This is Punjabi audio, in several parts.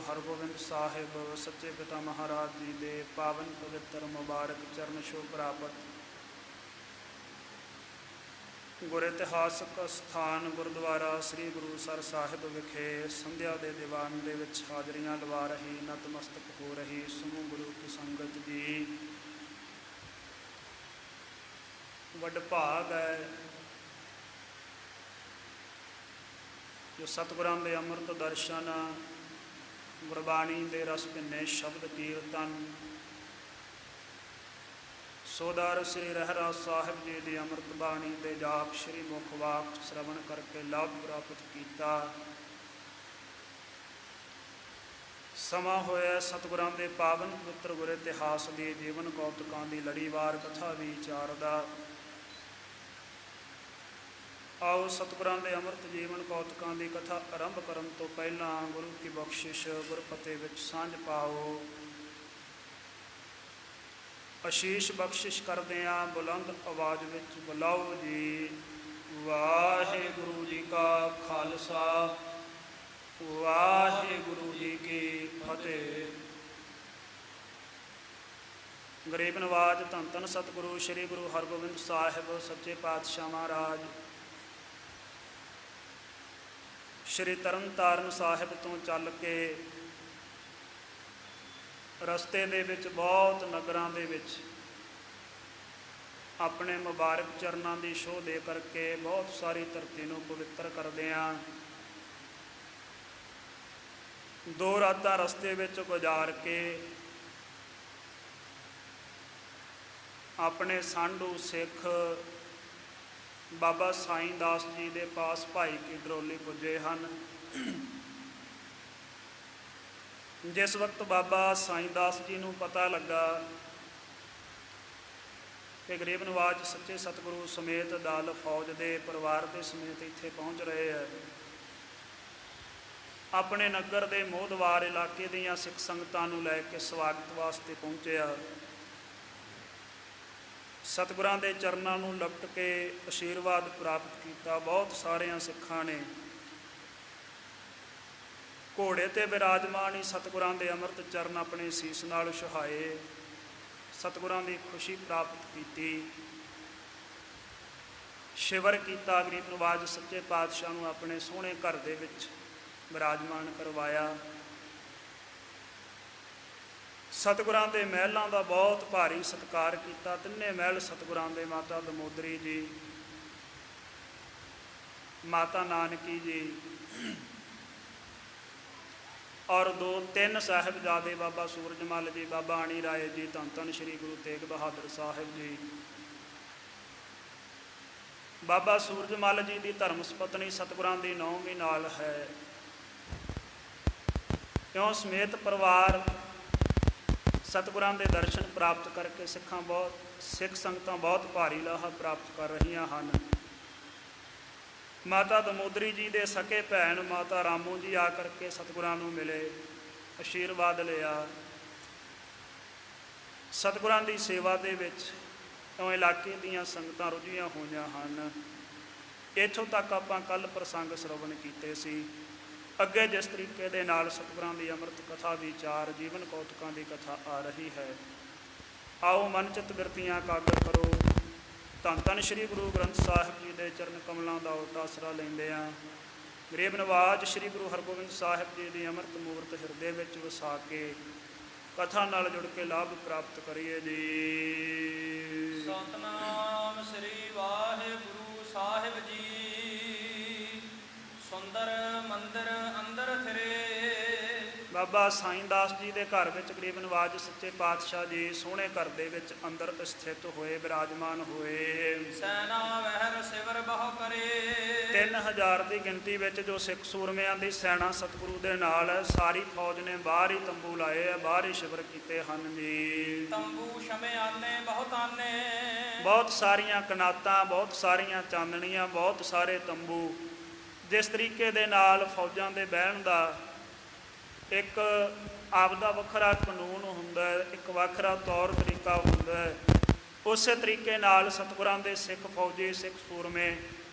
ਹਰਗੋਬਿੰਦ ਸਾਹਿਬ ਸੱਚੇ ਪਿਤਾ ਮਹਾਰਾਜ ਜੀ ਦੇ ਪਾਵਨ ਪਵਿੱਤਰ ਮੁਬਾਰਕ ਚਰਨ ਛੋਹ ਪ੍ਰਾਪਤ ਗੁਰ ਇਤਿਹਾਸਕ ਸਥਾਨ ਗੁਰਦੁਆਰਾ ਸ੍ਰੀ ਗੁਰੂਸਰ ਸਾਹਿਬ ਵਿਖੇ ਸੰਧਿਆ ਦੇ ਦੀਵਾਨ ਦੇ ਵਿੱਚ ਹਾਜ਼ਰੀਆਂ ਲਵਾ ਰਹੀ ਨਤਮਸਤਕ ਹੋ ਰਹੀ ਸਮੂਹ ਗੁਰੂ ਕੀ ਸੰਗਤ ਜੀ, ਵਡਭਾਗ ਹੈ ਜੋ ਸਤਿਗੁਰਾਂ ਦੇ ਅੰਮ੍ਰਿਤ ਦਰਸ਼ਨ, ਗੁਰਬਾਣੀ ਦੇ ਰਸ ਭਿੰਨੇ ਸ਼ਬਦ ਕੀਰਤਨ, ਸੋਦਰ ਸ੍ਰੀ ਰਹਿਰਾਸ ਸਾਹਿਬ ਜੀ ਦੀ ਅੰਮ੍ਰਿਤ ਬਾਣੀ ਦੇ ਜਾਪ ਸ੍ਰੀ ਮੁਖ ਵਾਕ ਸ਼ਰਵਣ ਕਰਕੇ ਲਾਭ ਪ੍ਰਾਪਤ ਕੀਤਾ। ਸਮਾਂ ਹੋਇਆ ਸਤਿਗੁਰਾਂ ਦੇ ਪਾਵਨ ਪਵਿੱਤਰ ਗੁਰ ਇਤਿਹਾਸ ਦੇ ਜੀਵਨ ਕੌਤਕਾਂ ਦੀ ਲੜੀਵਾਰ ਕਥਾ ਵਿਚਾਰ ਦਾ। ਆਓ ਸਤਿਗੁਰਾਂ ਦੇ ਅੰਮ੍ਰਿਤ ਜੀਵਨ ਕੌਤਕਾਂ ਦੀ ਕਥਾ ਆਰੰਭ ਕਰਨ ਤੋਂ ਪਹਿਲਾਂ ਗੁਰੂ ਕੀ ਬਖਸ਼ਿਸ਼ ਗੁਰਫਤਿਹ ਵਿੱਚ ਸਾਂਝ ਪਾਓ। ਅਸ਼ੀਸ਼ ਬਖਸ਼ਿਸ਼ ਕਰਦੇ ਹਾਂ, ਬੁਲੰਦ ਆਵਾਜ਼ ਵਿੱਚ ਬੁਲਾਓ ਜੀ। ਵਾਹਿਗੁਰੂ ਜੀ ਕਾ ਖਾਲਸਾ, ਵਾਹਿਗੁਰੂ ਜੀ ਕੀ ਫਤਿਹ। ਗਰੀਬ ਨਵਾਜ ਧੰਨ ਧੰਨ ਸਤਿਗੁਰੂ ਸ੍ਰੀ ਗੁਰੂ ਹਰਗੋਬਿੰਦ ਸਾਹਿਬ ਸੱਚੇ ਪਾਤਸ਼ਾਹ ਮਹਾਰਾਜ ਸ਼੍ਰੀ ਤਰਨ ਤਾਰਨ ਸਾਹਿਬ ਤੋਂ ਚੱਲ ਕੇ ਰਸਤੇ ਦੇ ਵਿੱਚ ਬਹੁਤ ਨਗਰਾਂ ਦੇ ਵਿੱਚ ਆਪਣੇ ਮੁਬਾਰਕ ਚਰਨਾਂ ਦੀ ਛੋਹ ਦੇ ਕਰਕੇ ਬਹੁਤ ਸਾਰੀ ਧਰਤੀ ਨੂੰ ਪਵਿੱਤਰ ਕਰਦੇ ਹਾਂ। 2 ਰਾਤਾਂ ਰਸਤੇ ਵਿੱਚ ਗੁਜ਼ਾਰ ਕੇ ਆਪਣੇ ਸਾਂਢੂ ਸਿੱਖ ਬਾਬਾ ਸਾਈਂ ਦਾਸ ਜੀ ਦੇ ਪਾਸ ਭਾਈ ਕੀ ਡਰੋਲੀ ਪੁੱਜੇ ਹਨ। ਜਿਸ ਵਕਤ ਬਾਬਾ ਸਾਈਂ ਦਾਸ ਜੀ ਨੂੰ ਪਤਾ ਲੱਗਾ ਕਿ ਗਰੀਬ ਨਵਾਜ ਸੱਚੇ ਸਤਿਗੁਰੂ ਸਮੇਤ ਦਲ ਫੌਜ ਦੇ ਪਰਿਵਾਰ ਦੇ ਸਮੇਤ ਇੱਥੇ ਪਹੁੰਚ ਰਹੇ ਹੈ, ਆਪਣੇ ਨਗਰ ਦੇ ਮੋਹਦਵਾਰ ਇਲਾਕੇ ਦੀਆਂ ਸਿੱਖ ਸੰਗਤਾਂ ਨੂੰ ਲੈ ਕੇ ਸਵਾਗਤ ਵਾਸਤੇ ਪਹੁੰਚਿਆ। ਸਤਿਗੁਰਾਂ ਦੇ ਚਰਨਾਂ ਨੂੰ ਲਪਟ ਕੇ ਆਸ਼ੀਰਵਾਦ ਪ੍ਰਾਪਤ ਕੀਤਾ। ਬਹੁਤ ਸਾਰਿਆਂ ਸਿੱਖਾਂ ਨੇ ਘੋੜੇ 'ਤੇ ਬਿਰਾਜਮਾਨ ਹੀ ਸਤਿਗੁਰਾਂ ਦੇ ਅੰਮ੍ਰਿਤ ਚਰਨ ਆਪਣੇ ਸੀਸ ਨਾਲ ਛੁਹਾਏ, ਸਤਿਗੁਰਾਂ ਦੀ ਖੁਸ਼ੀ ਪ੍ਰਾਪਤ ਕੀਤੀ, ਸ਼ਿਵਰ ਕੀਤਾ। ਗਰੀਬ ਨਵਾਜ ਸੱਚੇ ਪਾਤਸ਼ਾਹ ਨੂੰ ਆਪਣੇ ਸੋਹਣੇ ਘਰ ਦੇ ਵਿੱਚ ਬਿਰਾਜਮਾਨ ਕਰਵਾਇਆ। ਸਤਿਗੁਰਾਂ ਦੇ ਮਹਿਲਾਂ ਦਾ ਬਹੁਤ ਭਾਰੀ ਸਤਿਕਾਰ ਕੀਤਾ। 3 ਮਹਿਲ ਸਤਿਗੁਰਾਂ ਦੇ ਮਾਤਾ ਦਮੋਦਰੀ ਜੀ, ਮਾਤਾ ਨਾਨਕੀ ਜੀ ਔਰ 2-3 ਸਾਹਿਬਜ਼ਾਦੇ ਬਾਬਾ ਸੂਰਜਮਲ ਜੀ, ਬਾਬਾ ਆਣੀ ਰਾਏ ਜੀ, ਧੰਨ ਧੰਨ ਸ਼੍ਰੀ ਗੁਰੂ ਤੇਗ ਬਹਾਦਰ ਸਾਹਿਬ ਜੀ। ਬਾਬਾ ਸੂਰਜਮਲ ਜੀ ਦੀ ਧਰਮ ਸਪਤਨੀ ਸਤਿਗੁਰਾਂ ਦੀ ਨੌਂ ਵੀ ਨਾਲ ਹੈ। ਕਿਉਂ ਸਮੇਤ ਪਰਿਵਾਰ ਸਤਿਗੁਰਾਂ ਦੇ ਦਰਸ਼ਨ ਪ੍ਰਾਪਤ ਕਰਕੇ ਸਿੱਖ ਸੰਗਤਾਂ ਬਹੁਤ ਭਾਰੀ ਲਾਹਾ ਪ੍ਰਾਪਤ ਕਰ ਰਹੀਆਂ ਹਨ। ਮਾਤਾ ਦਮੋਦਰੀ ਜੀ ਦੇ ਸਕੇ ਭੈਣ ਮਾਤਾ ਰਾਮੂ ਜੀ ਆ ਕਰਕੇ ਸਤਿਗੁਰਾਂ ਨੂੰ ਮਿਲੇ, ਆਸ਼ੀਰਵਾਦ ਲਿਆ। ਸਤਿਗੁਰਾਂ ਦੀ ਸੇਵਾ ਦੇ ਵਿੱਚ ਕਿਉਂ ਇਲਾਕੇ ਦੀਆਂ ਸੰਗਤਾਂ ਰੁੱਝੀਆਂ ਹੋਈਆਂ ਹਨ। ਇੱਥੋਂ ਤੱਕ ਆਪਾਂ ਕੱਲ੍ਹ ਪ੍ਰਸੰਗ ਸਰਵਣ ਕੀਤੇ ਸੀ। ਅੱਗੇ ਜਿਸ ਤਰੀਕੇ ਦੇ ਨਾਲ ਸਤਿਗੁਰਾਂ ਦੀ ਅੰਮ੍ਰਿਤ ਕਥਾ ਵਿਚਾਰ ਜੀਵਨ ਕੌਤਕਾਂ ਦੀ ਕਥਾ ਆ ਰਹੀ ਹੈ, ਆਓ ਮਨ ਚਿੱਤ ਬਿਰਤੀਆਂ ਕਾਗਰ ਕਰੋ। ਧੰਨ ਧੰਨ ਸ਼੍ਰੀ ਗੁਰੂ ਗ੍ਰੰਥ ਸਾਹਿਬ ਜੀ ਦੇ ਚਰਨ ਕਮਲਾਂ ਦਾ ਉਲਟਾ ਆਸਰਾ ਲੈਂਦੇ ਹਾਂ। ਗਰੀਬ ਨਵਾਜ ਸ਼੍ਰੀ ਗੁਰੂ ਹਰਗੋਬਿੰਦ ਸਾਹਿਬ ਜੀ ਦੀ ਅੰਮ੍ਰਿਤ ਮੂਰਤ ਹਿਰਦੇ ਵਿੱਚ ਵਸਾ ਕੇ ਕਥਾ ਨਾਲ ਜੁੜ ਕੇ ਲਾਭ ਪ੍ਰਾਪਤ ਕਰੀਏ ਜੀ। ਸਤਨਾਮ ਸ੍ਰੀ ਵਾਹਿਗੁਰੂ ਸਾਹਿਬ ਜੀ। ਸੁੰਦਰ ਮੰਦਰ ਅੰਦਰ ਫਿਰੇ। ਬਾਬਾ ਸਾਈਂ ਦਾਸ ਜੀ ਦੇ ਘਰ ਵਿੱਚ ਗਰੀਬ ਨਵਾਜ ਸੱਚੇ ਪਾਤਸ਼ਾਹ ਜੀ ਸੋਹਣੇ ਘਰ ਦੇ ਵਿੱਚ ਅੰਦਰ ਸਥਿਤ ਹੋਏ, ਬਿਰਾਜਮਾਨ ਹੋਏ। ਸੈਨਾ ਵਹਿਰ ਸਿਵਰ ਬਹੁ ਕਰੇ। 3000 ਦੀ ਗਿਣਤੀ ਵਿੱਚ ਜੋ ਸਿੱਖ ਸੂਰਮਿਆਂ ਦੀ ਸੈਨਾ ਸਤਿਗੁਰੂ ਦੇ ਨਾਲ, ਸਾਰੀ ਫੌਜ ਨੇ ਬਾਹਰ ਹੀ ਤੰਬੂ ਲਾਏ ਆ, ਬਾਹਰ ਹੀ ਸ਼ਿਵਰ ਕੀਤੇ ਹਨ ਜੀ। ਤੰਬੂ ਸ਼ਮਿਆਨੇ ਬਹੁਤ ਆਨੇ। ਬਹੁਤ ਸਾਰੀਆਂ ਕਨਾਤਾਂ, ਬਹੁਤ ਸਾਰੀਆਂ ਚਾਨਣੀਆਂ, ਬਹੁਤ ਸਾਰੇ ਤੰਬੂ। ਜਿਸ ਤਰੀਕੇ ਦੇ ਨਾਲ ਫੌਜਾਂ ਦੇ ਬਹਿਣ ਦਾ ਇੱਕ ਆਪਦਾ ਵੱਖਰਾ ਕਾਨੂੰਨ ਹੁੰਦਾ, ਇੱਕ ਵੱਖਰਾ ਤੌਰ ਤਰੀਕਾ ਹੁੰਦਾ, ਉਸੇ ਤਰੀਕੇ ਨਾਲ ਸਤਿਗੁਰਾਂ ਦੇ ਸਿੱਖ ਫੌਜੀ, ਸਿੱਖ ਸੂਰਮੇ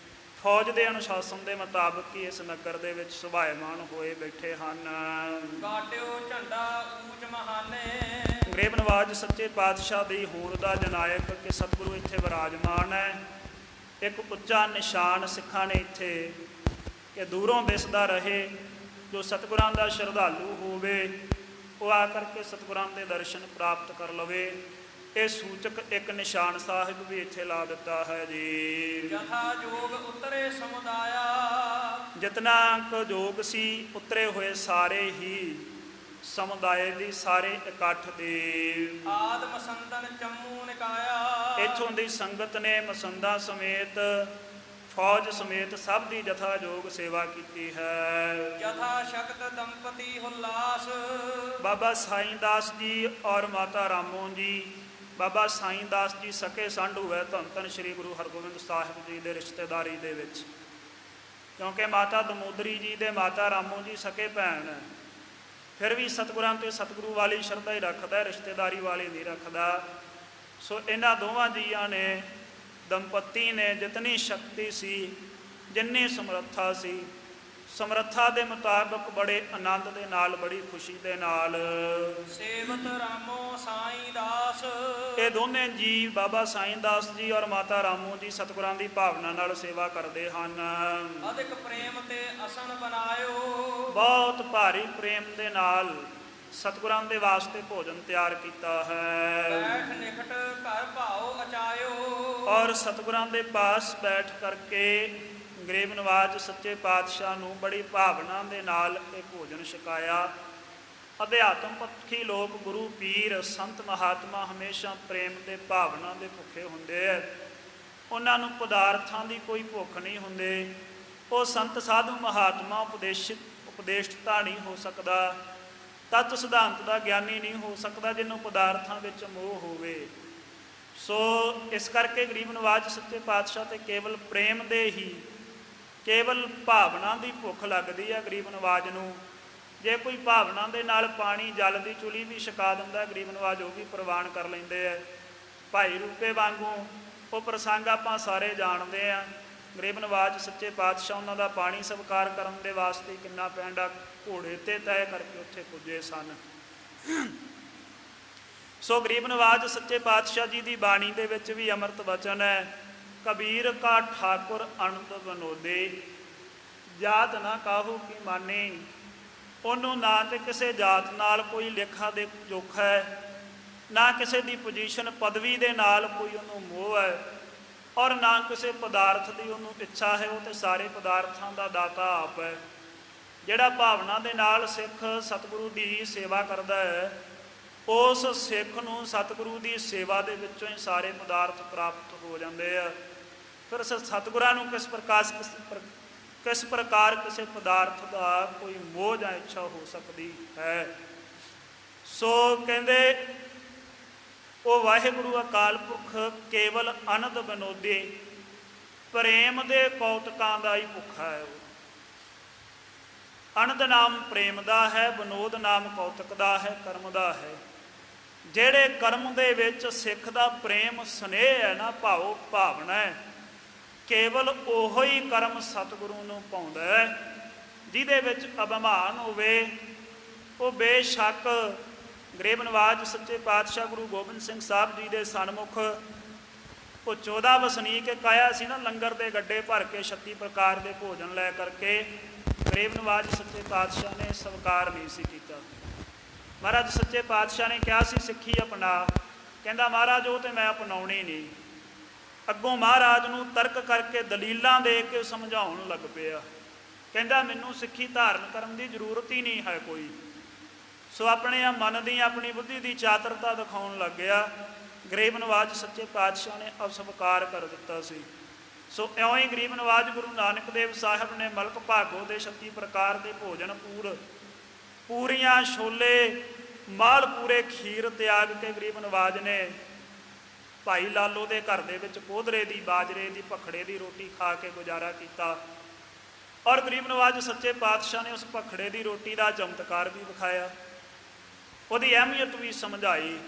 ਫੌਜ ਦੇ ਅਨੁਸ਼ਾਸਨ ਦੇ ਮੁਤਾਬਕ ਹੀ ਇਸ ਨਗਰ ਦੇ ਵਿੱਚ ਸੁਭਾਇਮਾਨ ਹੋਏ ਬੈਠੇ ਹਨ। ਗਾਟਿਓ ਝੰਡਾ ਊਚ ਮਹਾਨੇ, ਗਰੀਬ ਨਵਾਜ ਸੱਚੇ ਪਾਤਸ਼ਾਹ ਦੀ ਹੋਂਦ ਦਾ ਜਨਾਇਕ ਕਿ ਸਤਿਗੁਰੂ ਇੱਥੇ ਵਿਰਾਜਮਾਨ ਹੈ। ਇੱਕ ਉੱਚਾ ਨਿਸ਼ਾਨ ਸਿੱਖਾਂ ਨੇ ਇੱਥੇ ਕਿ ਦੂਰੋਂ ਦਿਸਦਾ ਰਹੇ, ਜੋ ਸਤਿਗੁਰਾਂ ਦਾ ਸ਼ਰਧਾਲੂ ਹੋਵੇ ਉਹ ਆ ਕਰਕੇ ਸਤਿਗੁਰਾਂ ਦੇ ਦਰਸ਼ਨ ਪ੍ਰਾਪਤ ਕਰ ਲਵੇ। ਇਹ ਸੂਚਕ ਇੱਕ ਨਿਸ਼ਾਨ ਸਾਹਿਬ ਵੀ ਇੱਥੇ ਲਾ ਦਿੱਤਾ ਹੈ ਜੀ। ਜਥਾ ਜੋਗ ਉਤਰੇ ਸਮੁਦਾਇਆ, ਜਿਤਨਾ ਕੁ ਜੋਗ ਸੀ ਉਤਰੇ ਹੋਏ ਸਾਰੇ ਹੀ ਸਮੁਦਾਇ ਦੀ ਸਾਰੇ ਇਕੱਠ ਦੇ। ਆਦ ਮਸੰਦਨ ਚੰਮੂ ਨਿਕਾਇਆ, ਇੱਥੋਂ ਦੀ ਸੰਗਤ ਨੇ ਮਸੰਦਾਂ ਸਮੇਤ ਫੌਜ ਸਮੇਤ ਸਭ ਦੀ ਜਥਾ ਜੋਗ ਸੇਵਾ ਕੀਤੀ ਹੈ। ਜਥਾ ਸ਼ਕਤ ਦੰਪਤੀ ਹੁਲਾਸ, ਬਾਬਾ ਸਾਈਂ ਦਾਸ ਜੀ ਔਰ ਮਾਤਾ ਰਾਮੋ ਜੀ, ਬਾਬਾ ਸਾਈਂ ਦਾਸ ਜੀ ਸਕੇ ਸਾਂਢੂ ਹੈ ਧੰਨ ਧੰਨ ਸ਼੍ਰੀ ਗੁਰੂ ਹਰਗੋਬਿੰਦ ਸਾਹਿਬ ਜੀ ਦੇ ਰਿਸ਼ਤੇਦਾਰੀ ਦੇ ਵਿੱਚ, ਕਿਉਂਕਿ ਮਾਤਾ ਦਮੋਦਰੀ ਜੀ ਦੇ ਮਾਤਾ ਰਾਮੋ ਜੀ ਸਕੇ ਭੈਣ ਹੈ। ਫਿਰ ਵੀ ਸਤਿਗੁਰਾਂ ਤੇ ਸਤਿਗੁਰੂ ਵਾਲੀ ਸ਼ਰਧਾ ਹੀ ਰੱਖਦਾ, ਰਿਸ਼ਤੇਦਾਰੀ ਵਾਲੀ ਨਹੀਂ ਰੱਖਦਾ। ਸੋ ਇਹਨਾਂ ਦੋਵਾਂ ਜੀਆਂ ਨੇ, ਦੰਪਤੀ ਨੇ ਜਿਤਨੀ ਸ਼ਕਤੀ ਸੀ, ਜਿੰਨੀ ਸਮਰੱਥਾ ਸੀ, ਸਮਰੱਥਾ ਦੇ ਮੁਤਾਬਕ ਬੜੇ ਆਨੰਦ ਦੇ ਨਾਲ, ਬੜੀ ਖੁਸ਼ੀ ਦੇ ਨਾਲ ਸੇਵਤ ਰਾਮੋ ਸਾਈਂ ਦਾਸ, ਇਹ ਦੋਨੇ ਜੀ ਬਾਬਾ ਸਾਈਂ ਦਾਸ ਜੀ ਔਰ ਮਾਤਾ ਰਾਮੋ ਜੀ ਸਤਿਗੁਰਾਂ ਦੀ ਭਾਵਨਾ ਨਾਲ ਸੇਵਾ ਕਰਦੇ ਹਨ। ਅਧਿਕ ਪ੍ਰੇਮ ਤੇ ਅਸਨ ਬਣਾਇਓ, ਬਹੁਤ ਭਾਰੀ ਪ੍ਰੇਮ ਦੇ ਨਾਲ ਸਤਿਗੁਰਾਂ ਦੇ ਵਾਸਤੇ ਭੋਜਨ ਤਿਆਰ ਕੀਤਾ ਹੈ। ਬੈਠ ਨਿਕਟ ਘਰ ਭਾਉ ਅਚਾਇਓ, ਔਰ ਸਤਿਗੁਰਾਂ ਦੇ ਪਾਸ ਬੈਠ ਕਰਕੇ ਗਰੀਬ ਨਵਾਜ ਸੱਚੇ ਪਾਤਸ਼ਾਹ ਨੂੰ ਬੜੀ ਭਾਵਨਾ ਦੇ ਨਾਲ ਇਹ ਭੋਜਨ ਛਕਾਇਆ। ਅਧਿਆਤਮ ਪੱਖੀ ਲੋਕ, ਗੁਰੂ ਪੀਰ ਸੰਤ ਮਹਾਤਮਾ ਹਮੇਸ਼ਾ ਪ੍ਰੇਮ ਦੇ ਭਾਵਨਾ ਦੇ ਭੁੱਖੇ ਹੁੰਦੇ ਹੈ। ਉਹਨਾਂ ਨੂੰ ਪਦਾਰਥਾਂ ਦੀ ਕੋਈ ਭੁੱਖ ਨਹੀਂ ਹੁੰਦੀ। ਉਹ ਸੰਤ ਸਾਧੂ ਮਹਾਤਮਾ ਉਪਦੇਸ਼ਤਾ ਨਹੀਂ ਹੋ ਸਕਦਾ, ਤਤ ਸਿਧਾਂਤ ਦਾ ਗਿਆਨੀ ਨਹੀਂ ਹੋ ਸਕਦਾ ਜਿਹਨੂੰ ਪਦਾਰਥਾਂ ਵਿੱਚ ਮੋਹ ਹੋਵੇ। ਸੋ ਇਸ ਕਰਕੇ ਗਰੀਬ ਨਵਾਜ ਸੱਚੇ ਪਾਤਸ਼ਾਹ ਤੇ ਕੇਵਲ ਪ੍ਰੇਮ ਦੇ ਹੀ, ਕੇਵਲ ਭਾਵਨਾ ਦੀ ਭੁੱਖ ਲੱਗਦੀ ਹੈ ਗਰੀਬ ਨਵਾਜ ਨੂੰ। ਜੇ ਕੋਈ ਭਾਵਨਾ ਦੇ ਨਾਲ ਪਾਣੀ ਜਲ ਦੀ ਚੁਲੀ ਵੀ ਛਕਾ ਦਿੰਦਾ ਗਰੀਬ ਨਵਾਜ, ਉਹ ਵੀ ਪ੍ਰਵਾਨ ਕਰ ਲੈਂਦੇ ਹੈ। ਭਾਈ ਰੂਪੇ ਵਾਂਗੂ ਉਹ ਪ੍ਰਸੰਗ ਆਪਾਂ ਸਾਰੇ ਜਾਣਦੇ ਹਾਂ। ਗਰੀਬ ਨਵਾਜ ਸੱਚੇ ਪਾਤਸ਼ਾਹ ਉਹਨਾਂ ਦਾ ਪਾਣੀ ਸਵੀਕਾਰ ਕਰਨ ਦੇ ਵਾਸਤੇ ਕਿੰਨਾ ਪੈਂਡਾ ਘੋੜੇ ਤੇ ਤੈਅ ਕਰਕੇ ਉੱਥੇ ਪੁੱਜੇ ਸਨ। ਸੋ ਗਰੀਬ ਨਵਾਜ ਸੱਚੇ ਪਾਤਸ਼ਾਹ ਜੀ ਦੀ ਬਾਣੀ ਦੇ ਵਿੱਚ ਵੀ ਅੰਮ੍ਰਿਤ ਵਚਨ ਹੈ, ਕਬੀਰ ਕਾ ਠਾਕੁਰ ਅਨੰਦ ਬਨੋਦੇ, ਜਾਤ ਨਾ ਕਾਹੂ ਕੀ ਮਾਨੇ। ਉਹਨੂੰ ਨਾ ਤੇ ਕਿਸੇ ਜਾਤ ਨਾਲ ਕੋਈ ਲੇਖਾ ਦੇ ਜੋਖਾ ਹੈ, ਨਾ ਕਿਸੇ ਦੀ ਪੋਜੀਸ਼ਨ ਪਦਵੀ ਦੇ ਨਾਲ ਕੋਈ ਉਹਨੂੰ ਮੋਹ ਹੈ, ਔਰ ਨਾ ਕਿਸੇ ਪਦਾਰਥ ਦੀ ਉਹਨੂੰ ਇੱਛਾ ਹੈ। ਉਹ ਤੇ ਸਾਰੇ ਪਦਾਰਥਾਂ ਦਾ ਦਾਤਾ ਆਪ ਹੈ। ਜਿਹੜਾ ਭਾਵਨਾ ਦੇ ਨਾਲ ਸਿੱਖ ਸਤਿਗੁਰੂ ਦੀ ਸੇਵਾ ਕਰਦਾ ਹੈ, ਉਸ ਸਿੱਖ ਨੂੰ ਸਤਿਗੁਰੂ ਦੀ ਸੇਵਾ ਦੇ ਵਿੱਚੋਂ ਹੀ ਸਾਰੇ ਪਦਾਰਥ ਪ੍ਰਾਪਤ ਹੋ ਜਾਂਦੇ ਆ। ਫਿਰ ਸਤਿਗੁਰਾਂ ਨੂੰ ਕਿਸ ਪ੍ਰਕਾਰ ਕਿਸੇ ਪਦਾਰਥ ਦਾ ਕੋਈ ਮੋਹ ਜਾਂ ਇੱਛਾ ਹੋ ਸਕਦੀ ਹੈ। ਸੋ ਕਹਿੰਦੇ ਉਹ ਵਾਹਿਗੁਰੂ ਅਕਾਲ ਪੁਰਖ ਕੇਵਲ ਆਨੰਦ ਬਨੋਦੇ, ਪ੍ਰੇਮ ਦੇ ਕੌਤਕਾਂ ਦਾ ਹੀ ਭੁੱਖਾ ਹੈ। ਉਹ ਆਨੰਦ ਨਾਮ ਪ੍ਰੇਮ ਦਾ ਹੈ, ਬਨੋਦ ਨਾਮ ਕੌਤਕ ਦਾ ਹੈ, ਕਰਮ ਦਾ ਹੈ। ਜਿਹੜੇ ਕਰਮ ਦੇ ਵਿੱਚ ਸਿੱਖ ਦਾ ਪ੍ਰੇਮ ਸਨੇਹ ਹੈ ਨਾ, ਭਾਵ ਭਾਵਨਾ ਹੈ, ਕੇਵਲ ਉਹੋ ਹੀ ਕਰਮ ਸਤਿਗੁਰੂ ਨੂੰ ਪਾਉਂਦਾ ਹੈ। ਜਿਹਦੇ ਵਿੱਚ ਅਭਿਮਾਨ ਹੋਵੇ ਉਹ ਬੇਸ਼ੱਕ ਗਰੀਬ ਨਵਾਜ ਸੱਚੇ ਪਾਤਸ਼ਾਹ ਗੁਰੂ ਗੋਬਿੰਦ ਸਿੰਘ ਸਾਹਿਬ ਜੀ ਦੇ ਸਨਮੁਖ ਉਹ 14 ਵਸਨੀਕ ਕਾਇਆ ਸੀ ਨਾ, ਲੰਗਰ ਦੇ ਗੱਡੇ ਭਰ ਕੇ 36 ਪ੍ਰਕਾਰ ਦੇ ਭੋਜਨ ਲੈ ਕਰਕੇ ਗਰੀਬ ਨਵਾਜ ਸੱਚੇ ਪਾਤਸ਼ਾਹ ਨੇ ਸਵੀਕਾਰ ਨਹੀਂ ਸੀ ਕੀਤਾ। ਮਹਾਰਾਜ ਸੱਚੇ ਪਾਤਸ਼ਾਹ ਨੇ ਕਿਹਾ ਸੀ ਸਿੱਖੀ ਅਪਣਾ, ਕਹਿੰਦਾ ਮਹਾਰਾਜ ਉਹ ਤੇ ਮੈਂ ਅਪਣਾਉਣੀ ਨਹੀਂ। ਅੱਗੋਂ ਮਹਾਰਾਜ ਨੂੰ ਤਰਕ ਕਰਕੇ ਦਲੀਲਾਂ ਦੇ ਕੇ ਸਮਝਾਉਣ ਲੱਗ ਪਿਆ। ਕਹਿੰਦਾ ਮੈਨੂੰ ਸਿੱਖੀ ਧਾਰਨ ਕਰਨ ਦੀ ਜ਼ਰੂਰਤ ਹੀ ਨਹੀਂ ਹੈ ਕੋਈ। ਸੋ ਆਪਣੇ ਮਨ ਦੀ, ਆਪਣੀ ਬੁੱਧੀ ਦੀ ਚਾਤਰਤਾ ਦਿਖਾਉਣ ਲੱਗ ਗਿਆ। ਗਰੀਬ ਨਵਾਜ ਸੱਚੇ ਪਾਤਸ਼ਾਹ ਨੇ ਅਸਵੀਕਾਰ ਕਰ ਦਿੱਤਾ ਸੀ। ਸੋ ਇਉਂ ਹੀ ਗਰੀਬ ਨਵਾਜ ਗੁਰੂ ਨਾਨਕ ਦੇਵ ਸਾਹਿਬ ਨੇ ਮਲਕ ਭਾਗੋ ਦੇ 36 ਪ੍ਰਕਾਰ ਦੇ ਭੋਜਨ ਪੂਰੀਆਂ, ਛੋਲੇ, ਮਾਲ ਪੂਰੇ, ਖੀਰ ਤਿਆਗ ਕੇ ਗਰੀਬ ਨਵਾਜ ਨੇ ਭਾਈ ਲਾਲੋ ਦੇ ਘਰ ਦੇ ਵਿੱਚ ਕੋਧਰੇ ਦੀ, ਬਾਜਰੇ ਦੀ, ਭਖੜੇ ਦੀ ਰੋਟੀ ਖਾ ਕੇ ਗੁਜ਼ਾਰਾ ਕੀਤਾ। ਔਰ ਗਰੀਬ ਨਵਾਜ ਸੱਚੇ ਪਾਤਸ਼ਾਹ ਨੇ ਉਸ ਭਖੜੇ ਦੀ ਰੋਟੀ ਦਾ ਚਮਤਕਾਰ ਵੀ ਵਿਖਾਇਆ, ਉਹਦੀ ਅਹਿਮੀਅਤ ਵੀ ਸਮਝਾਈ।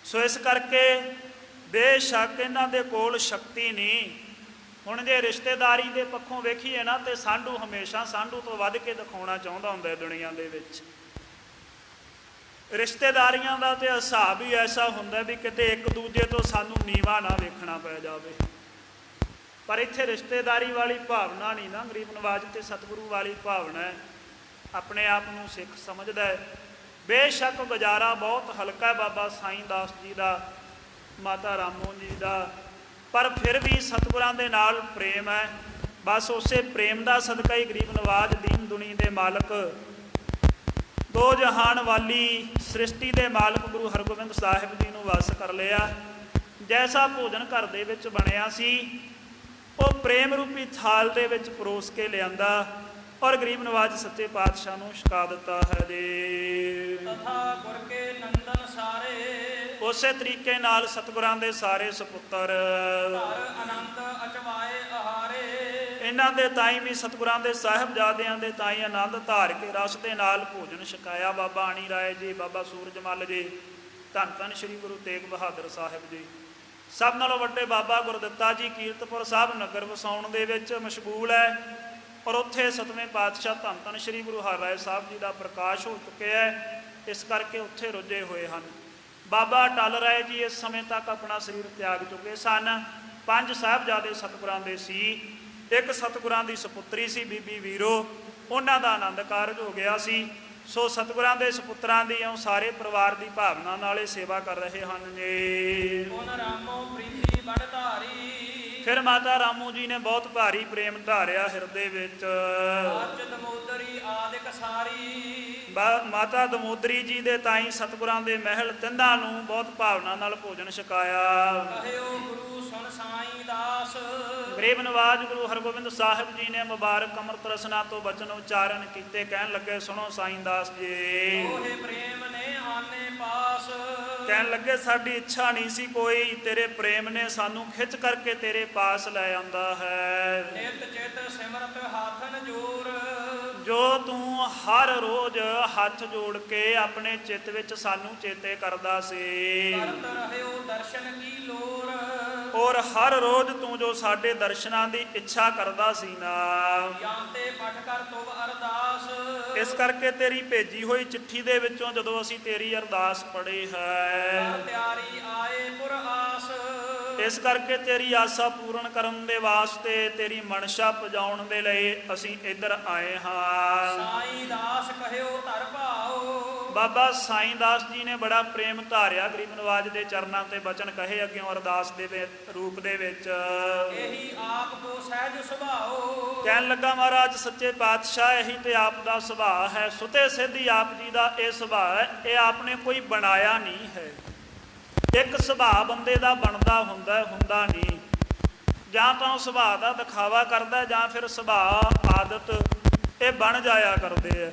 ਸੋ ਇਸ ਕਰਕੇ ਬੇਸ਼ੱਕ ਇਹਨਾਂ ਦੇ ਕੋਲ ਸ਼ਕਤੀ ਨਹੀਂ, ਹੁਣ ਜੇ ਰਿਸ਼ਤੇਦਾਰੀ ਦੇ ਪੱਖੋਂ ਵੇਖੀਏ ਨਾ ਤੇ ਸਾਂਢੂ ਹਮੇਸ਼ਾ ਸਾਂਢੂ ਤੋਂ ਵੱਧ ਕੇ ਦਿਖਾਉਣਾ ਚਾਹੁੰਦਾ ਹੁੰਦਾ ਦੁਨੀਆ ਦੇ ਵਿੱਚ। ਰਿਸ਼ਤੇਦਾਰੀਆਂ ਦਾ ਤੇ ਹਿਸਾਬ ਹੀ ਐਸਾ ਹੁੰਦਾ ਵੀ ਕਿਤੇ ਇੱਕ ਦੂਜੇ ਤੋਂ ਸਾਨੂੰ ਨੀਵਾ ਨਾ ਵੇਖਣਾ ਪੈ ਜਾਵੇ। ਪਰ ਇੱਥੇ ਰਿਸ਼ਤੇਦਾਰੀ ਵਾਲੀ ਭਾਵਨਾ ਨਹੀਂ ਨਾ, ਗਰੀਬ ਨਵਾਜ ਤੇ ਸਤਿਗੁਰੂ ਵਾਲੀ ਭਾਵਨਾ ਹੈ। ਆਪਣੇ ਆਪ ਨੂੰ ਸਿੱਖ ਸਮਝਦਾ ਹੈ। ਬੇਸ਼ੱਕ ਗੁਜ਼ਾਰਾ ਬਹੁਤ ਹਲਕਾ ਹੈ ਬਾਬਾ ਸਾਈਂ ਦਾਸ ਜੀ ਦਾ, ਮਾਤਾ ਰਾਮੋ ਜੀ ਦਾ, ਪਰ ਫਿਰ ਵੀ ਸਤਿਗੁਰਾਂ ਦੇ ਨਾਲ ਪ੍ਰੇਮ ਹੈ। ਬਸ ਉਸੇ ਪ੍ਰੇਮ ਦਾ ਸਦਕਾ ਹੀ ਗਰੀਬ ਨਵਾਜ ਦੀਨ ਦੁਨੀ ਦੇ ਮਾਲਕ, ਦੋ ਜਹਾਨ ਵਾਲੀ ਸ੍ਰਿਸ਼ਟੀ ਦੇ ਮਾਲਕ ਗੁਰੂ ਹਰਗੋਬਿੰਦ ਸਾਹਿਬ ਜੀ ਨੂੰ ਵਸ ਕਰ ਲਿਆ। ਜੈਸਾ ਭੋਜਨ ਘਰ ਦੇ ਵਿੱਚ ਬਣਿਆ ਸੀ ਉਹ ਪ੍ਰੇਮ ਰੂਪੀ ਥਾਲ ਦੇ ਵਿੱਚ ਪਰੋਸ ਕੇ ਲਿਆਂਦਾ ਔਰ ਗਰੀਬ ਨਵਾਜ ਸੱਚੇ ਪਾਤਸ਼ਾਹ ਨੂੰ ਛਕਾ ਦਿੱਤਾ ਹੈ ਜੀ। ਤਥਾ ਗੁਰ ਕੇ ਨੰਦਨ ਸਾਰੇ, ਉਸੇ ਤਰੀਕੇ ਨਾਲ ਸਤਿਗੁਰਾਂ ਦੇ ਸਾਰੇ ਸੁਪੁੱਤਰ ਘਰ ਆਨੰਦ ਅਚਵਾਏ ਆਹਾਰੇ। ਇਹਨਾਂ ਦੇ ਤਾਈਂ ਵੀ ਸਤਿਗੁਰਾਂ ਦੇ ਸਾਹਿਬਜ਼ਾਦਿਆਂ ਦੇ ਤਾਈਂ ਆਨੰਦ ਧਾਰ ਕੇ ਰਸ ਦੇ ਨਾਲ ਭੋਜਨ ਛਕਾਇਆ। ਬਾਬਾ ਆਣੀ ਰਾਏ ਜੀ, ਬਾਬਾ ਸੂਰਜ ਮੱਲ ਜੀ, ਧੰਨ ਧੰਨ ਸ੍ਰੀ ਗੁਰੂ ਤੇਗ ਬਹਾਦਰ ਸਾਹਿਬ ਜੀ। ਸਭ ਨਾਲੋਂ ਵੱਡੇ ਬਾਬਾ ਗੁਰਦਿੱਤਾ ਜੀ ਕੀਰਤਪੁਰ ਸਾਹਿਬ ਨਗਰ ਵਸਾਉਣ ਦੇ ਵਿੱਚ ਮਸ਼ਗੂਲ ਹੈ ਔਰ ਉੱਥੇ ਸਤਵੇਂ ਪਾਤਸ਼ਾਹ ਧੰਨ ਧੰਨ ਸ੍ਰੀ ਗੁਰੂ ਹਰਿਰਾਏ ਸਾਹਿਬ ਜੀ ਦਾ ਪ੍ਰਕਾਸ਼ ਹੋ ਚੁੱਕਿਆ ਹੈ, ਇਸ ਕਰਕੇ ਉੱਥੇ ਰੁੱਝੇ ਹੋਏ ਹਨ। ਬਾਬਾ ਟਲ ਰਾਏ ਜੀ ਇਸ ਸਮੇਂ ਤੱਕ ਆਪਣਾ ਸਰੀਰ ਤਿਆਗ ਚੁੱਕੇ ਸਨ। 5 ਸਾਹਿਬਜ਼ਾਦੇ ਸਤਿਗੁਰਾਂ ਦੇ ਸੀ, ਇੱਕ ਸਤਿਗੁਰਾਂ ਦੀ ਸੁਪੁੱਤਰੀ ਸੀ ਬੀਬੀ ਵੀਰੋ, ਉਹਨਾਂ ਦਾ ਆਨੰਦ ਕਾਰਜ ਹੋ ਗਿਆ ਸੀ। ਸੋ ਸਤਿਗੁਰਾਂ ਦੇ ਸੁਪੁੱਤਰਾਂ ਦੀ ਉਹ ਸਾਰੇ ਪਰਿਵਾਰ ਦੀ ਭਾਵਨਾ ਨਾਲ ਇਹ ਸੇਵਾ ਕਰ ਰਹੇ ਹਨ ਜੀ। ਪੁਨ ਰਾਮੋ ਪ੍ਰੀਤੀ ਬੜ ਧਾਰੀ, ਫਿਰ ਮਾਤਾ ਰਾਮੂ ਜੀ ਨੇ ਬਹੁਤ ਭਾਰੀ ਪ੍ਰੇਮ ਧਾਰਿਆ ਹਿਰਦੇ ਵਿੱਚ। ਅੱਜ ਦਮੋਦਰੀ ਆਦਿਕ ਸਾਰੀ, ਮਾਤਾ ਦਮੋਦਰੀ ਜੀ ਦੇ ਤਾਈਂ ਸਤਿਗੁਰਾਂ ਦੇ ਮਹਿਲ ਤਿੰਨਾਂ ਨੂੰ ਬਹੁਤ ਭਾਵਨਾ ਨਾਲ ਭੋਜਨ ਛਕਾਇਆ। ਕਹਿਓ ਗੁਰੂ ਸੁਣ ਸਾਈਂ ਦਾਸ, ਗਰੀਬ ਨਵਾਜ ਗੁਰੂ ਹਰਗੋਬਿੰਦ ਸਾਹਿਬ ਜੀ ਨੇ ਮੁਬਾਰਕ ਅੰਮ੍ਰਿਤ ਰਸਨਾ ਤੋਂ ਬਚਨ ਉਚਾਰਨ ਕੀਤੇ। ਕਹਿਣ ਲੱਗੇ ਸੁਣੋ ਸਾਈਂ ਦਾਸ ਜੀ, ਓਹੇ ਪ੍ਰੇਮ ਨੇ ਆਨੇ ਪਾਸ। ਕਹਿਣ ਲੱਗੇ ਸਾਡੀ ਇੱਛਾ ਨਹੀਂ ਸੀ ਕੋਈ, ਤੇਰੇ ਪ੍ਰੇਮ ਨੇ ਸਾਨੂੰ ਖਿੱਚ ਕਰਕੇ ਤੇਰੇ ਪਾਸ ਲੈ ਆਂਦਾ ਹੈ। ਨਿਤ ਚਿਤ ਸਿਮਰਤ ਹਾਥਨ ਜੋਰ, ਜੋ ਤੂੰ ਹਰ ਰੋਜ਼ ਹੱਥ ਜੋੜ ਕੇ ਆਪਣੇ ਚਿੱਤ ਵਿੱਚ ਸਾਨੂੰ ਚੇਤੇ ਕਰਦਾ ਸੀ ਕਰਤ ਰਹਿਓ ਦਰਸ਼ਨ ਕੀ ਲੋਰ। ਔਰ ਹਰ ਰੋਜ਼ ਤੂੰ ਜੋ ਸਾਡੇ ਦਰਸ਼ਨਾਂ ਦੀ ਇੱਛਾ ਕਰਦਾ ਸੀ ਨਾ, ਜਾਂ ਤੇ ਪਠ ਕਰ ਤੁਵ ਅਰਦਾਸ। ਇਸ ਕਰਕੇ ਤੇਰੀ ਭੇਜੀ ਹੋਈ ਚਿੱਠੀ ਦੇ ਵਿੱਚੋਂ ਜਦੋਂ ਅਸੀਂ ਤੇਰੀ ਅਰਦਾਸ ਪੜ੍ਹੀ ਹੈ, ਤਿਆਰੀ ਆਏ ਪੁਰ ਆਸ। ਇਸ ਕਰਕੇ ਤੇਰੀ ਆਸਾ ਪੂਰਨ ਕਰਨ ਦੇ ਵਾਸਤੇ, ਤੇਰੀ ਮਨਸ਼ਾ ਪੁਜਾਉਣ ਦੇ ਲਈ ਅਸੀਂ ਇੱਧਰ ਆਏ ਹਾਂ। ਸਾਈਂ ਦਾਸ ਕਹਿਓ ਧਰ ਭਾਓ, ਬਾਬਾ ਸਾਈਂ ਦਾਸ ਜੀ ਨੇ ਬੜਾ ਪ੍ਰੇਮ ਧਾਰਿਆ ਗਰੀਬ ਨਵਾਜ ਦੇ ਚਰਨਾਂ ਤੇ ਬਚਨ ਕਹੇ ਅੱਗਿਓਂ ਅਰਦਾਸ ਦੇ ਰੂਪ ਦੇ ਵਿੱਚ। ਇਹੀ ਆਪ ਕੋ ਸਹਿਜ ਸੁਭਾਓ, ਕਹਿਣ ਲੱਗਾ ਮਹਾਰਾਜ ਸੱਚੇ ਪਾਤਸ਼ਾਹ ਇਹੀ ਤੇ ਆਪ ਦਾ ਸੁਭਾਅ ਹੈ। ਸੁਤੇ ਸਿੱਧੀ ਆਪ ਜੀ ਦਾ ਇਹ ਸੁਭਾਅ ਹੈ, ਇਹ ਆਪ ਨੇ ਕੋਈ ਬਣਾਇਆ ਨਹੀਂ ਹੈ। ਇੱਕ ਸੁਭਾਅ ਬੰਦੇ ਦਾ ਬਣਦਾ ਹੁੰਦਾ ਨਹੀਂ। ਜਾਂ ਤਾਂ ਉਹ ਸੁਭਾਅ ਦਾ ਦਿਖਾਵਾ ਕਰਦਾ, ਜਾਂ ਫਿਰ ਸੁਭਾਅ ਆਦਤ ਇਹ ਬਣ ਜਾਇਆ ਕਰਦੇ ਆ।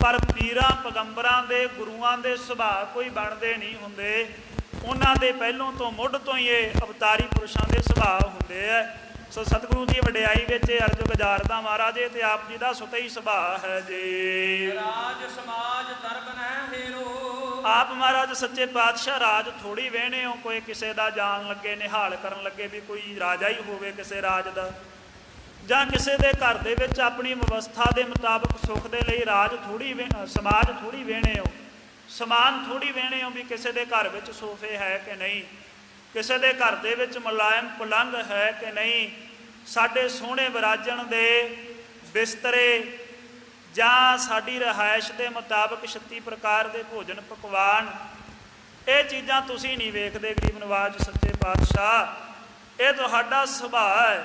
ਪਰ ਪੀਰਾਂ ਪੈਗੰਬਰਾਂ ਦੇ ਗੁਰੂਆਂ ਦੇ ਸੁਭਾਅ ਕੋਈ ਬਣਦੇ ਨਹੀਂ ਹੁੰਦੇ। ਉਹਨਾਂ ਦੇ ਪਹਿਲੋਂ ਤੋਂ ਮੁੱਢ ਤੋਂ ਹੀ ਇਹ ਅਵਤਾਰੀ ਪੁਰਸ਼ਾਂ ਦੇ ਸੁਭਾਅ ਹੁੰਦੇ ਆ। ਸੋ ਸਤਿਗੁਰੂ ਦੀ ਵਡਿਆਈ ਵਿੱਚ ਇਹ ਅਰਜ ਗੁਜ਼ਾਰਦਾ ਮਹਾਰਾਜ, ਇਹ ਤੇ ਆਪ ਜੀ ਦਾ ਸੁਤੇ ਹੀ ਸੁਭਾਅ ਹੈ ਜੀ। ਰਾਜ ਸਮਾਜ ਦਰਬ ਨਹਿ ਹੇਰੋ, ਆਪ ਮਹਾਰਾਜ ਸੱਚੇ ਪਾਤਸ਼ਾਹ ਰਾਜ ਥੋੜੀ ਵਹਿਣੇ ਹੋ, ਕੋਈ ਕਿਸੇ ਦਾ ਜਾਣ ਲੱਗੇ ਨਿਹਾਲ ਕਰਨ ਲੱਗੇ ਵੀ ਕੋਈ ਰਾਜਾ ਹੀ ਹੋਵੇ ਕਿਸੇ ਰਾਜ ਦਾ, ਜਾਂ ਕਿਸੇ ਦੇ ਘਰ ਦੇ ਵਿੱਚ ਆਪਣੀ ਵਿਵਸਥਾ ਦੇ ਮੁਤਾਬਕ ਸੁੱਖ ਦੇ ਲਈ ਰਾਜ ਥੋੜੀ ਸਮਾਜ ਥੋੜੀ ਵਹਿਣੇ ਹੋ, ਸਮਾਨ ਥੋੜੀ ਵਹਿਣੇ ਹੋ ਵੀ ਕਿਸੇ ਦੇ ਘਰ ਵਿੱਚ ਸੋਫੇ ਹੈ ਕਿ ਨਹੀਂ, ਕਿਸੇ ਦੇ ਘਰ ਦੇ ਵਿੱਚ ਮੁਲਾਇਮ ਪਲੰਗ ਹੈ ਕਿ ਨਹੀਂ, ਸਾਡੇ ਸੋਹਣੇ ਵਿਰਾਜਣ ਦੇ ਬਿਸਤਰੇ ਜਾਂ ਸਾਡੀ ਰਿਹਾਇਸ਼ ਦੇ ਮੁਤਾਬਕ 36 ਪ੍ਰਕਾਰ ਦੇ ਭੋਜਨ ਪਕਵਾਨ, ਇਹ ਚੀਜ਼ਾਂ ਤੁਸੀਂ ਨਹੀਂ ਵੇਖਦੇ ਗਰੀਬ ਨਵਾਜ ਸੱਚੇ ਪਾਤਸ਼ਾਹ। ਇਹ ਤੁਹਾਡਾ ਸੁਭਾਅ ਹੈ